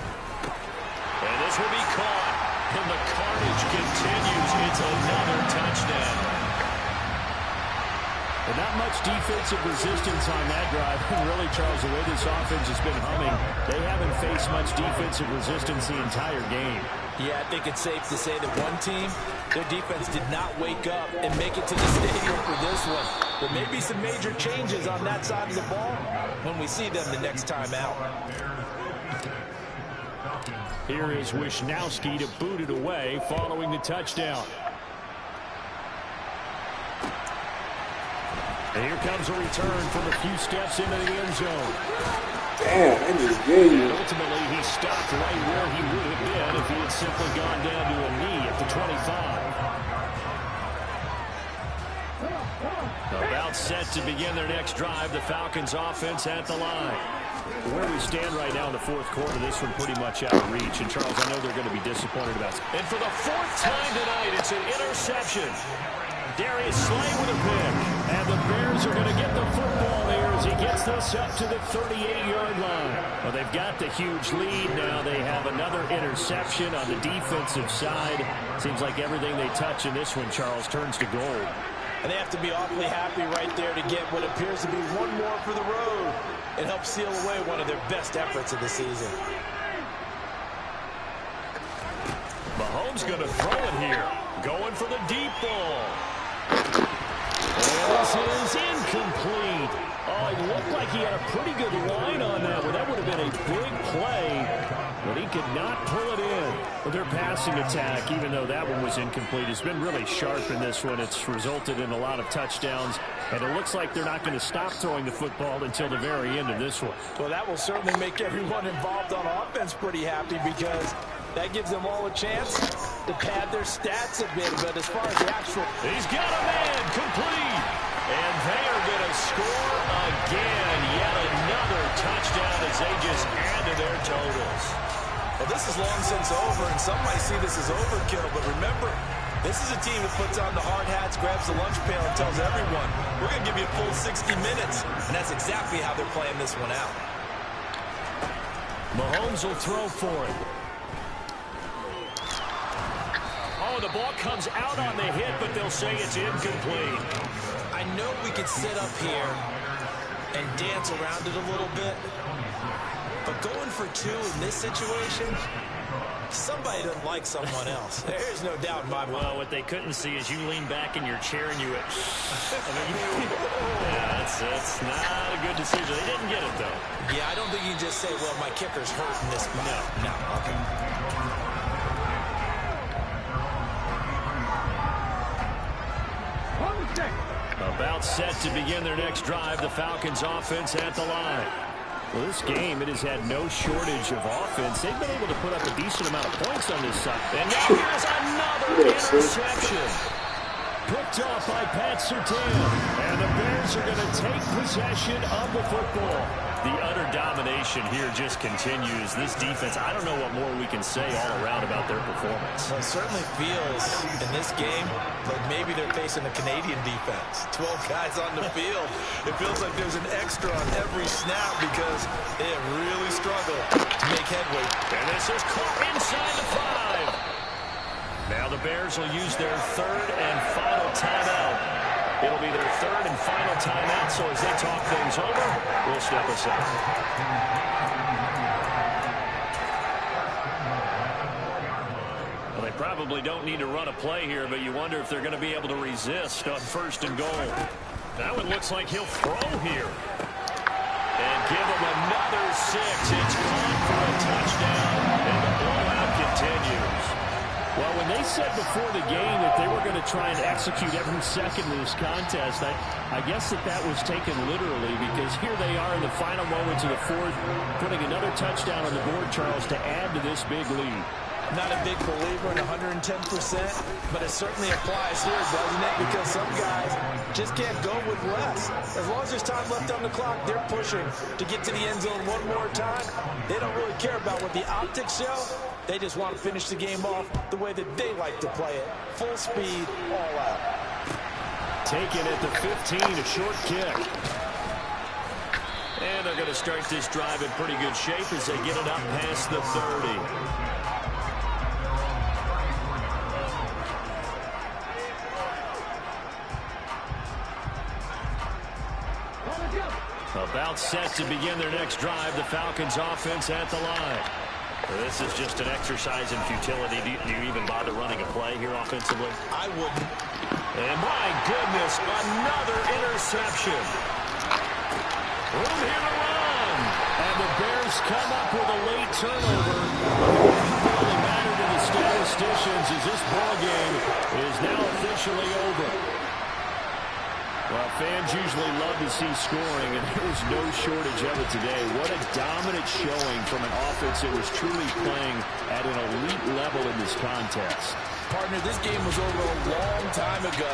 Speaker 2: And this will be caught. And the carnage continues. It's another touchdown. And not much defensive resistance on that drive. And really, Charles, the way this offense has been humming, they haven't faced much defensive resistance the entire game.
Speaker 3: Yeah, I think it's safe to say that one team, their defense did not wake up and make it to the stadium for this one. There may be some major changes on that side of the ball when we see them the next time out.
Speaker 2: Here is Wisnowski to boot it away following the touchdown. And here comes a return from a few steps into the end zone.
Speaker 4: Damn, that just gave you.
Speaker 2: And ultimately, he stopped right where he would have been if he had simply gone down to a knee at the 25. About set to begin their next drive, the Falcons offense at the line. Where we stand right now in the fourth quarter, this one pretty much out of reach. And, Charles, I know they're going to be disappointed about it. And for the fourth time tonight, it's an interception. Darius Slay with a pick. And the Bears are going to get the football there as he gets this up to the 38-yard line. Well, they've got the huge lead now. They have another interception on the defensive side. Seems like everything they touch in this one, Charles, turns to gold.
Speaker 3: And they have to be awfully happy right there to get what appears to be one more for the road and help seal away one of their best efforts of the season.
Speaker 2: Mahomes going to throw it here. Going for the deep ball. And this is incomplete. Oh, it looked like he had a pretty good line on that one. That would have been a big play, but he could not pull it in. But their passing attack, even though that one was incomplete, has been really sharp in this one. It's resulted in a lot of touchdowns, and it looks like they're not going to stop throwing the football until the very end of this one.
Speaker 3: Well, that will certainly make everyone involved on offense pretty happy because that gives them all a chance to pad their stats a bit. But as far as the actual...
Speaker 2: He's got a man complete. And they are going to score again. Yet another touchdown as they just add to their totals.
Speaker 3: Well, this is long since over, and some might see this as overkill. But remember, this is a team that puts on the hard hats, grabs the lunch pail, and tells everyone, we're going to give you a full 60 minutes. And that's exactly how they're playing this one out.
Speaker 2: Mahomes will throw for it. Oh, the ball comes out on the hit, but they'll say it's incomplete.
Speaker 3: I know we could sit up here and dance around it a little bit, but going for two in this situation, somebody doesn't like someone else. There's no doubt in my mind.
Speaker 2: Well, what they couldn't see is you lean back in your chair and you went, yeah, that's not a good decision. They didn't get it, though.
Speaker 3: Yeah, I don't think you can just say, well, my kicker's hurt in this spot. No. Okay.
Speaker 2: About set to begin their next drive, the Falcons offense at the line. Well, this game, it has had no shortage of offense. They've been able to put up a decent amount of points on this side. And now here's another interception. Picked off by Pat Surtain. And the Bears are going to take possession of the football. The utter domination here just continues. This defense, I don't know what more we can say all around about their performance.
Speaker 3: Well, it certainly feels in this game like maybe they're facing a Canadian defense. 12 guys on the field. It feels like there's an extra on every snap because they have really struggled to make headway.
Speaker 2: And this is caught inside the 5. Now the Bears will use their third and final timeout. It'll be their third and final timeout, so as they talk things over, we'll step aside. Well, they probably don't need to run a play here, but you wonder if they're going to be able to resist on first and goal. That one looks like he'll throw here. And give him another 6. It's caught for a touchdown, and the blowout continues. Well, when they said before the game that they were going to try and execute every second of this contest, I guess that was taken literally because here they are in the final moments of the fourth, putting another touchdown on the board, Charles, to add to this big lead.
Speaker 3: Not a big believer in 110%, but it certainly applies here, doesn't it? Because some guys just can't go with less. As long as there's time left on the clock, they're pushing to get to the end zone one more time. They don't really care about what the optics show. They just want to finish the game off the way that they like to play it. Full speed, all out.
Speaker 2: Taken at the 15, a short kick. And they're going to start this drive in pretty good shape as they get it up past the 30. About set to begin their next drive. The Falcons offense at the line. This is just an exercise in futility. Do you even bother running a play here offensively?
Speaker 3: I wouldn't.
Speaker 2: And my goodness, another interception. Room here to run. And the Bears come up with a late turnover. It really mattered to the statisticians as this ball game is now officially over. Well, fans usually love to see scoring, and there was no shortage of it today. What a dominant showing from an offense that was truly playing at an elite level in this contest.
Speaker 3: Partner, this game was over a long time ago.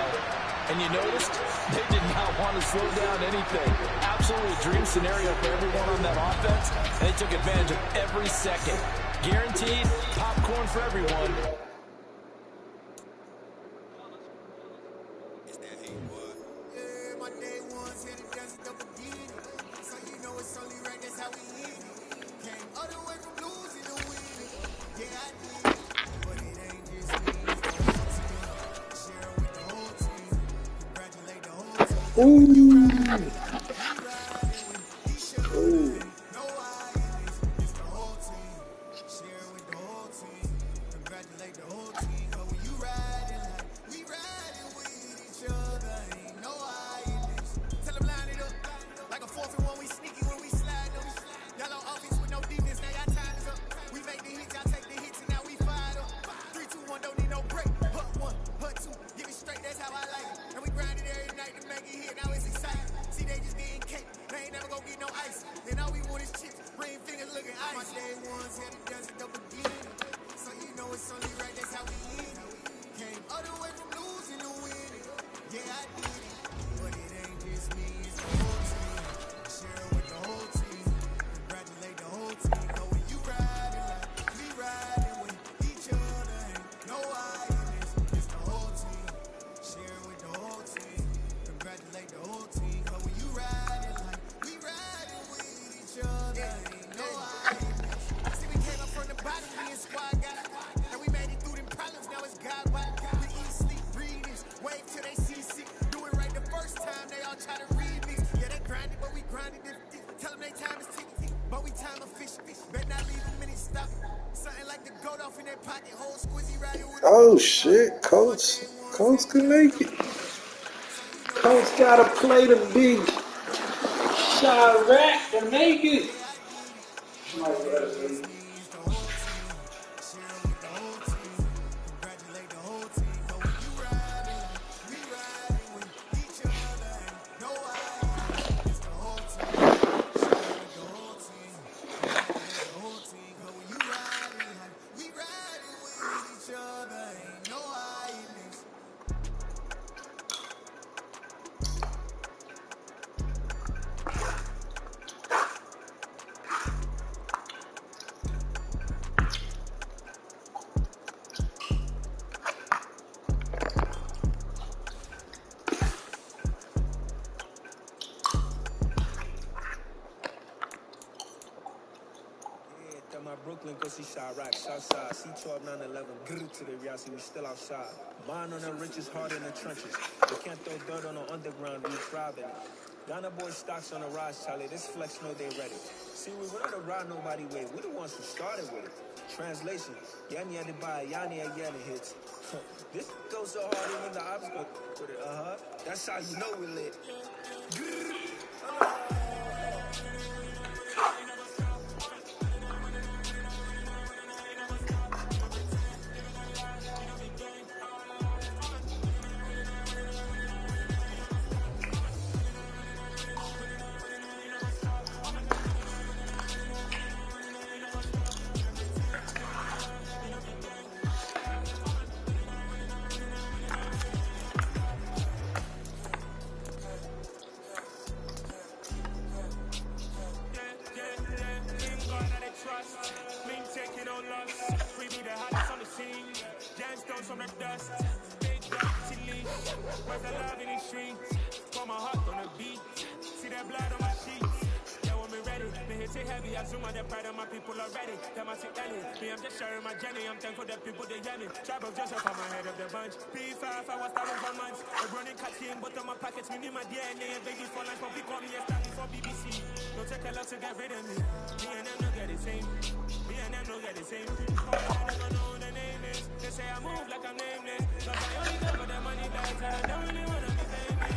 Speaker 3: And you noticed they did not want to slow down anything. Absolutely a dream scenario for everyone on that offense. And they took advantage of every second. Guaranteed popcorn for everyone.
Speaker 4: Ooh. Oh shit, Coach can make it. Coach gotta play the big Chirac to make it.
Speaker 7: Brooklyn, go see Chirac, Southside, C12, 911, good to the reality, we still outside. Mine on the richest, heart in the trenches. We can't throw dirt on the underground, we thrive in it. Ghana boy stocks on the rise, Charlie, this flex know they ready. See, we were not to ride nobody way, we the ones who started with it. Translation, Yanni had to buy, Yanni again hits. This goes so hard, even the ops go with it, that's how you know we lit. We be the hottest on the scene. Gemstones from the dust. Big dog, chili. Where's the love in these streets? Pour my heart on the beat. See that blood on my sheets. They want me ready. Me hit it heavy. I zoom on the pride of my people already. Them I see Ellie. Me, I'm just sharing my journey. I'm thankful that people they hear me. Tribe of Joseph on my head of the bunch. P5, I was starving for months. A running cat team, but on my pockets. Me need my DNA and baby for life. But we call me a star for BBC. Don't take a lot to get rid of me. Me and them don't get the same. Me and them don't get the same. All I never know who the name is. They say I move like I'm nameless. But I only go for the money bags. I don't really wanna be famous.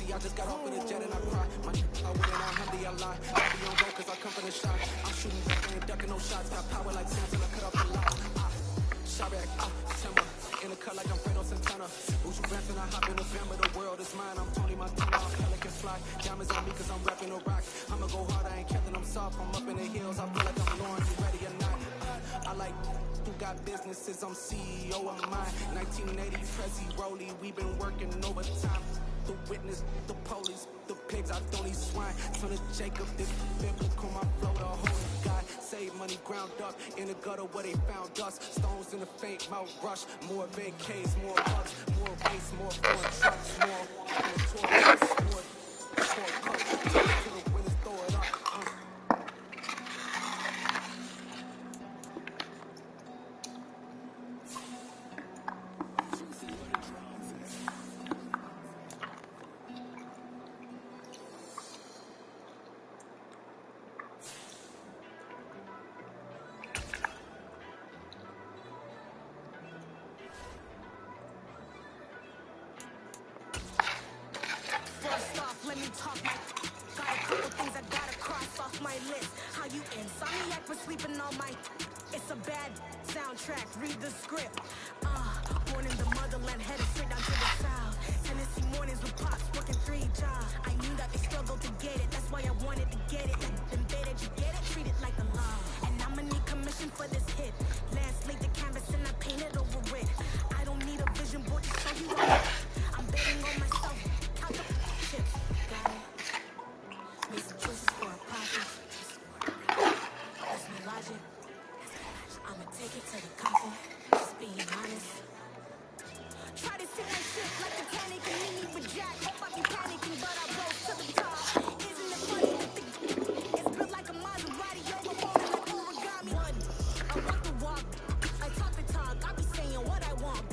Speaker 7: I just got off of the jet and I cry. My I went in on Hyundai, I lie. I be on go cause I come from the shot. I'm shooting back, I ain't ducking no shots. Got power like Samson, I cut off the lot. Chirac, Timber. In the cut like I'm Fredo Santana. Usual Branson, I hop in the van, but the world is mine. I'm Tony Montana, I'm Pelican Fly. Diamonds on me cause I'm rapping a rock. I'ma go hard, I ain't capping, I'm soft. I'm up in the hills, I feel like I'm Lauren, you ready or not? I like who got businesses, I'm CEO of mine. 1980, Prezi Rolly, we been working overtime. The witness, the police, the pigs, I don't eat swine. Son of Jacob, this biblical, my flow, the holy God. Save money ground up in the gutter where they found us. Stones in the faint mouth rush. More vacays, more bucks, more race, more foreign trucks, more tourists, more cups. To the winners, throw it up.
Speaker 8: First off, let me talk my got a couple things I gotta cross off my list. How you insomniac for sleeping all my it's a bad soundtrack, read the script. Born in the motherland, headed straight down to the south. Tennessee mornings with pops, working 3 jobs. I knew that they struggled to get it, that's why I wanted to get it. Then better you get it, treat it like a law. And I'ma need commission for this hit. Lance laid the canvas and I painted over it. I don't need a vision board to show you all. I'm betting on myself, count the chips. Got it. Make some choices for a profit. That's my logic. I'ma take it to the coffin. Just being honest. Try to sit my shit like a Titanic and leave me with Jack. Hope I be panicking, but I rose to the top. Isn't it funny that it's built like a Maserati, overfolded like origami? I walk the walk, I talk the talk, I be saying what I want.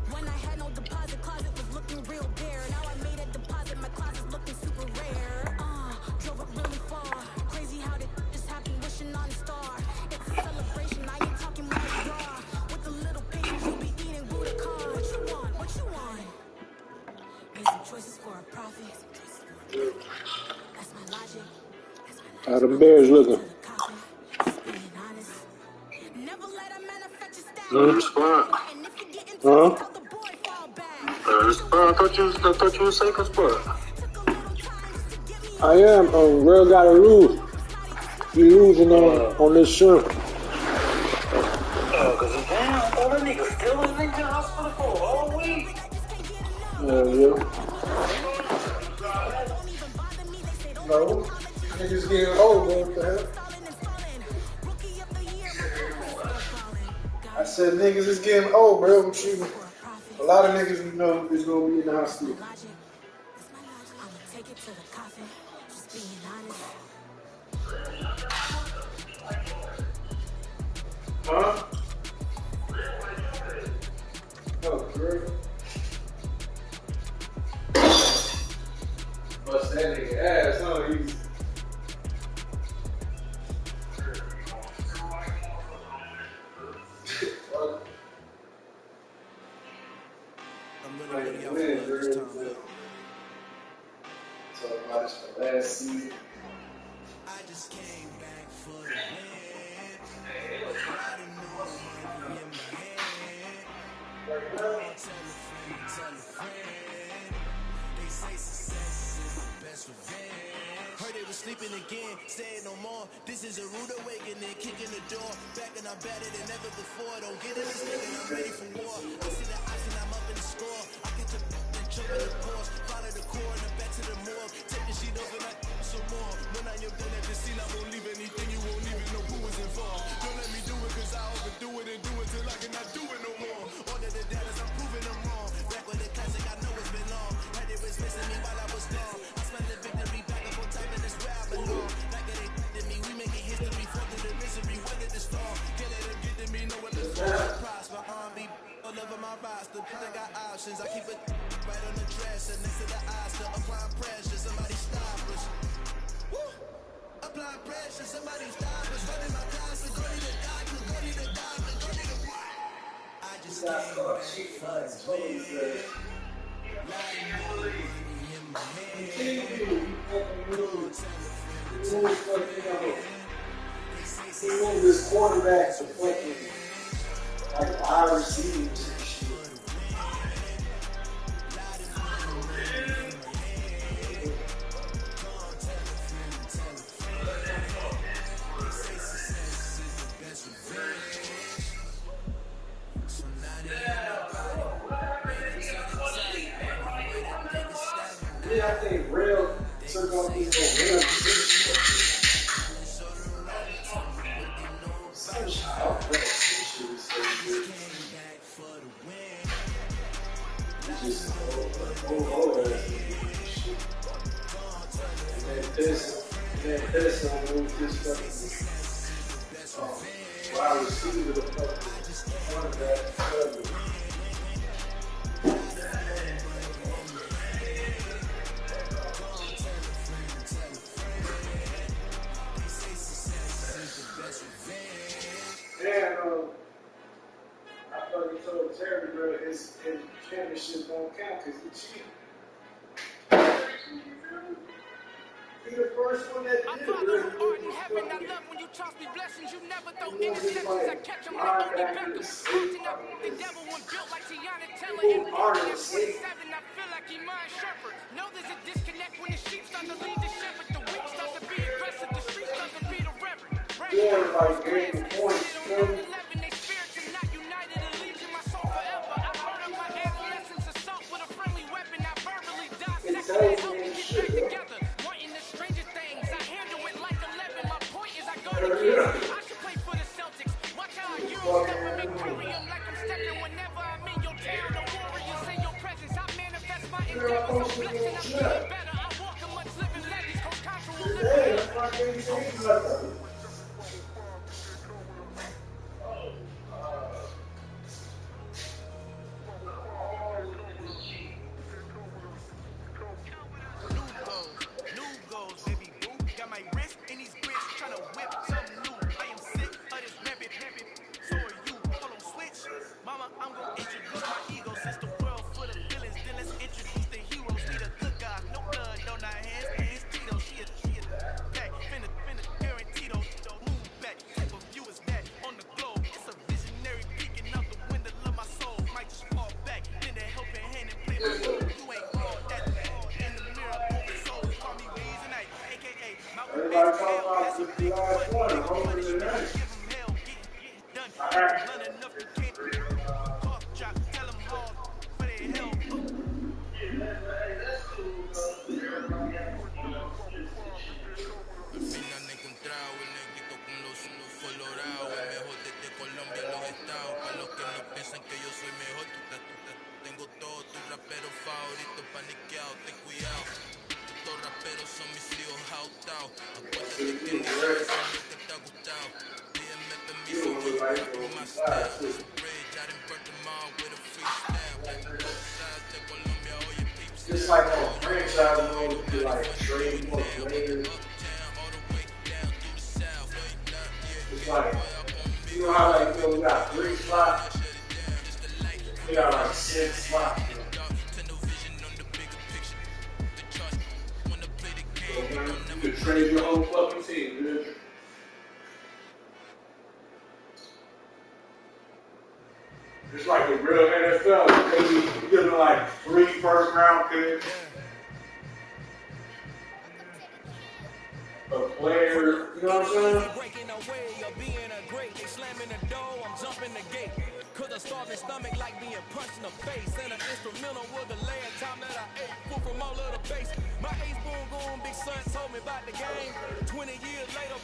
Speaker 8: When I had no deposit, closet was looking real bare. Now I made a deposit, my closet's looking super rare. Drove it really far. Crazy how did this happen, wishing on a star. It's a celebration, I ain't talking Mardi Gras. With a little patience, you be eating Budokan. What you want? What you want? Made some choices for a profit. That's my logic.
Speaker 4: How the Bears looking?
Speaker 8: Just being honest. Never let a manufacture stack.
Speaker 9: Third spot.
Speaker 8: And if you get into
Speaker 4: Huh?
Speaker 8: it, tell the boy fall back.
Speaker 9: Third spot. I thought you was second spot.
Speaker 8: Took a little time just to get me
Speaker 4: I am. Real gotta lose. You losing on this shirt.
Speaker 9: Oh, cause damn, all the niggas still in the hospital for all week.
Speaker 4: Yeah. No. Niggas getting old, man. What the hell? I said niggas is getting old, bro. I'm shooting. A lot of niggas, you know, is gonna be in the hospital.
Speaker 8: I'ma take it to the coffin. Just being honest.
Speaker 4: Huh? Oh, girl. Bust that nigga ass, huh? He's...
Speaker 7: I'm really out for this time.
Speaker 4: Talk about this for last season.
Speaker 7: I just came back for the win. Heard they was sleeping again, saying no more. This is a rude awakening, kicking the door. Back and I'm better than ever before. Don't get in this nigga, I'm ready for war. I see the ops and I'm up in the score. I get to and jump in the course. Follow the core and then back to the morgue. Take the sheet off and I some more. When I am done at the scene, I won't leave anything. You won't even know who was involved. Don't let me do it, cause I overdo it and do it till I cannot do it no more. All of the data's I'm proving them wrong. Back with the classic, I know it's been long. Had it was missing me while I was gone. I smell the victory back up on top and it's where I belong. Like it ain't to me, we making history. Fall through the misery, weather the storm. Can't let them get to me, know what the storm. Prosper, R&B, all over my roster. I got options, I keep it right on the dresser. Next to the eyes, still applying pressure. Somebody stop us. Woo! Applying pressure, somebody stop us. Running my class, go to the doctor, go to the doctor, go to the I just came back for a win.
Speaker 4: He moved his quarterback to fucking like wide receivers and shit. Yeah, I think Real took on these Real. This moved his fucking wide receiver to fucking cornerback. And I thought he told Terry, bro, his championship don't count because he cheated. He the first one that did it.
Speaker 5: Father who art in heaven, I love when you toss me blessings. You never throw interceptions. I catch them like Odie Beckham. Acting up the devil when built like Tiana Taylor. And walking at 27, I feel like Iman Shepherd. Know there's a disconnect when the sheep start to lead the shepherd. The weak start to be aggressive. The street start to be the reverend.
Speaker 4: Yeah, like getting points.
Speaker 5: They spirits are not united. It leaves in my soul forever. I heard of my adolescence assault with a friendly weapon. I verbally dissect and help me get back together. I should play for the Celtics. Watch how I Euro step and make Curry like I'm stepping whenever I'm in your town. The Warriors in your presence. I manifest my endeavors. I'm blessing. I'm feeling better. I walk amongst living legends. Coach Contra will live better.
Speaker 7: New goals, baby boo. Got my wrist in these grits, trying to whip something new. I am sick of this rabbit. So are you. Hold on, switch. Mama, I'm gonna introduce my ego. Since the world full of villains, then let's introduce the heroes. Need a good guy, no blood on our hands. Hands Tito, she a back. Finna guarantee those. Move back. Type of view is that on the globe. It's a visionary peeking out the window of my soul. Might just fall back, then a helping hand and play the role. You ain't all that. In the mirror, open soul. Call me Weezy Night, aka Malcolm.
Speaker 4: Everybody talking about the last one. Hopefully the next.
Speaker 7: Tengo todos tus raperos favoritos paniqueados, ten cuidado. Estos raperos son mis hijos jautados. Acuérdate que mi eso es lo que te ha gustado. Pídeme permiso, voy a my style. There's a bridge, I done burnt them all with a freestyle. Like both sides de Colombia, oye peeps.
Speaker 4: Just like on franchise mode, you like trade more players. It's like, you know how like, we got 3 slots? We got like 6 slots. So, man, you could trade your whole fucking team, dude. It's like a real NFL. Maybe you give them like 3 first-round picks. A player, you know what I'm saying?
Speaker 5: Breaking away of being a great. They slamming the door, I'm jumping the gate. Cause a starving stomach like being punched in the face. And an instrumental was the last time that I ate food from all of the base. My ace boom goon, big son told me about the game. 20 years later,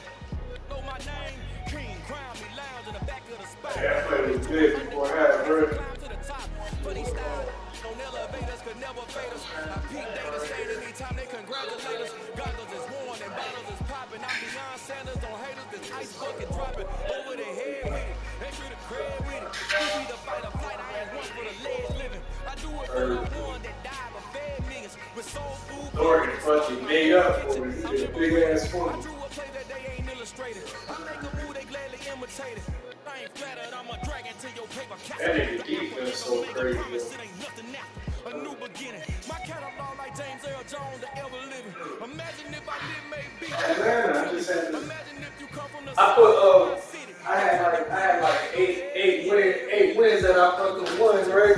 Speaker 5: know my name. King, crown me, lounge in the back of the spot.
Speaker 4: Yeah, I played with big before I had a bird.
Speaker 5: Climb to the top. Funny style, on elevators could never fade us. I peak data state anytime they congratulate us. Goggles is worn and bottles is popping. I'm Deion Sanders on haters, this ice bucket dropping. Over the head with it, they should have cred with it. We be the fight or flight, I ain't one for the lead living. I do it for the one that died but fed millions with soul food.
Speaker 4: Thornton fucking made up for me. He did a big ass
Speaker 5: I
Speaker 4: point.
Speaker 5: drew a play that they ain't illustrated. I make a move, they gladly imitate it. I ain't flattered, I'm a dragon to your paper.
Speaker 4: That nigga defense so crazy.
Speaker 5: Promise it ain't nothing now. A new beginning. My catalog like James Earl Jones, the ever living. Imagine if I did make beats.
Speaker 4: Atlanta, I just had this.
Speaker 5: Imagine if you come from the
Speaker 4: I had like eight wins that I fucking won, right?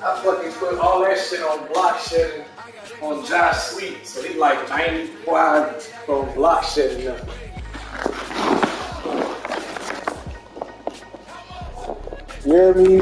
Speaker 4: I fucking put all that shit on block shedding on Josh Sweet, so he like 95 on block shedding now. You hear me?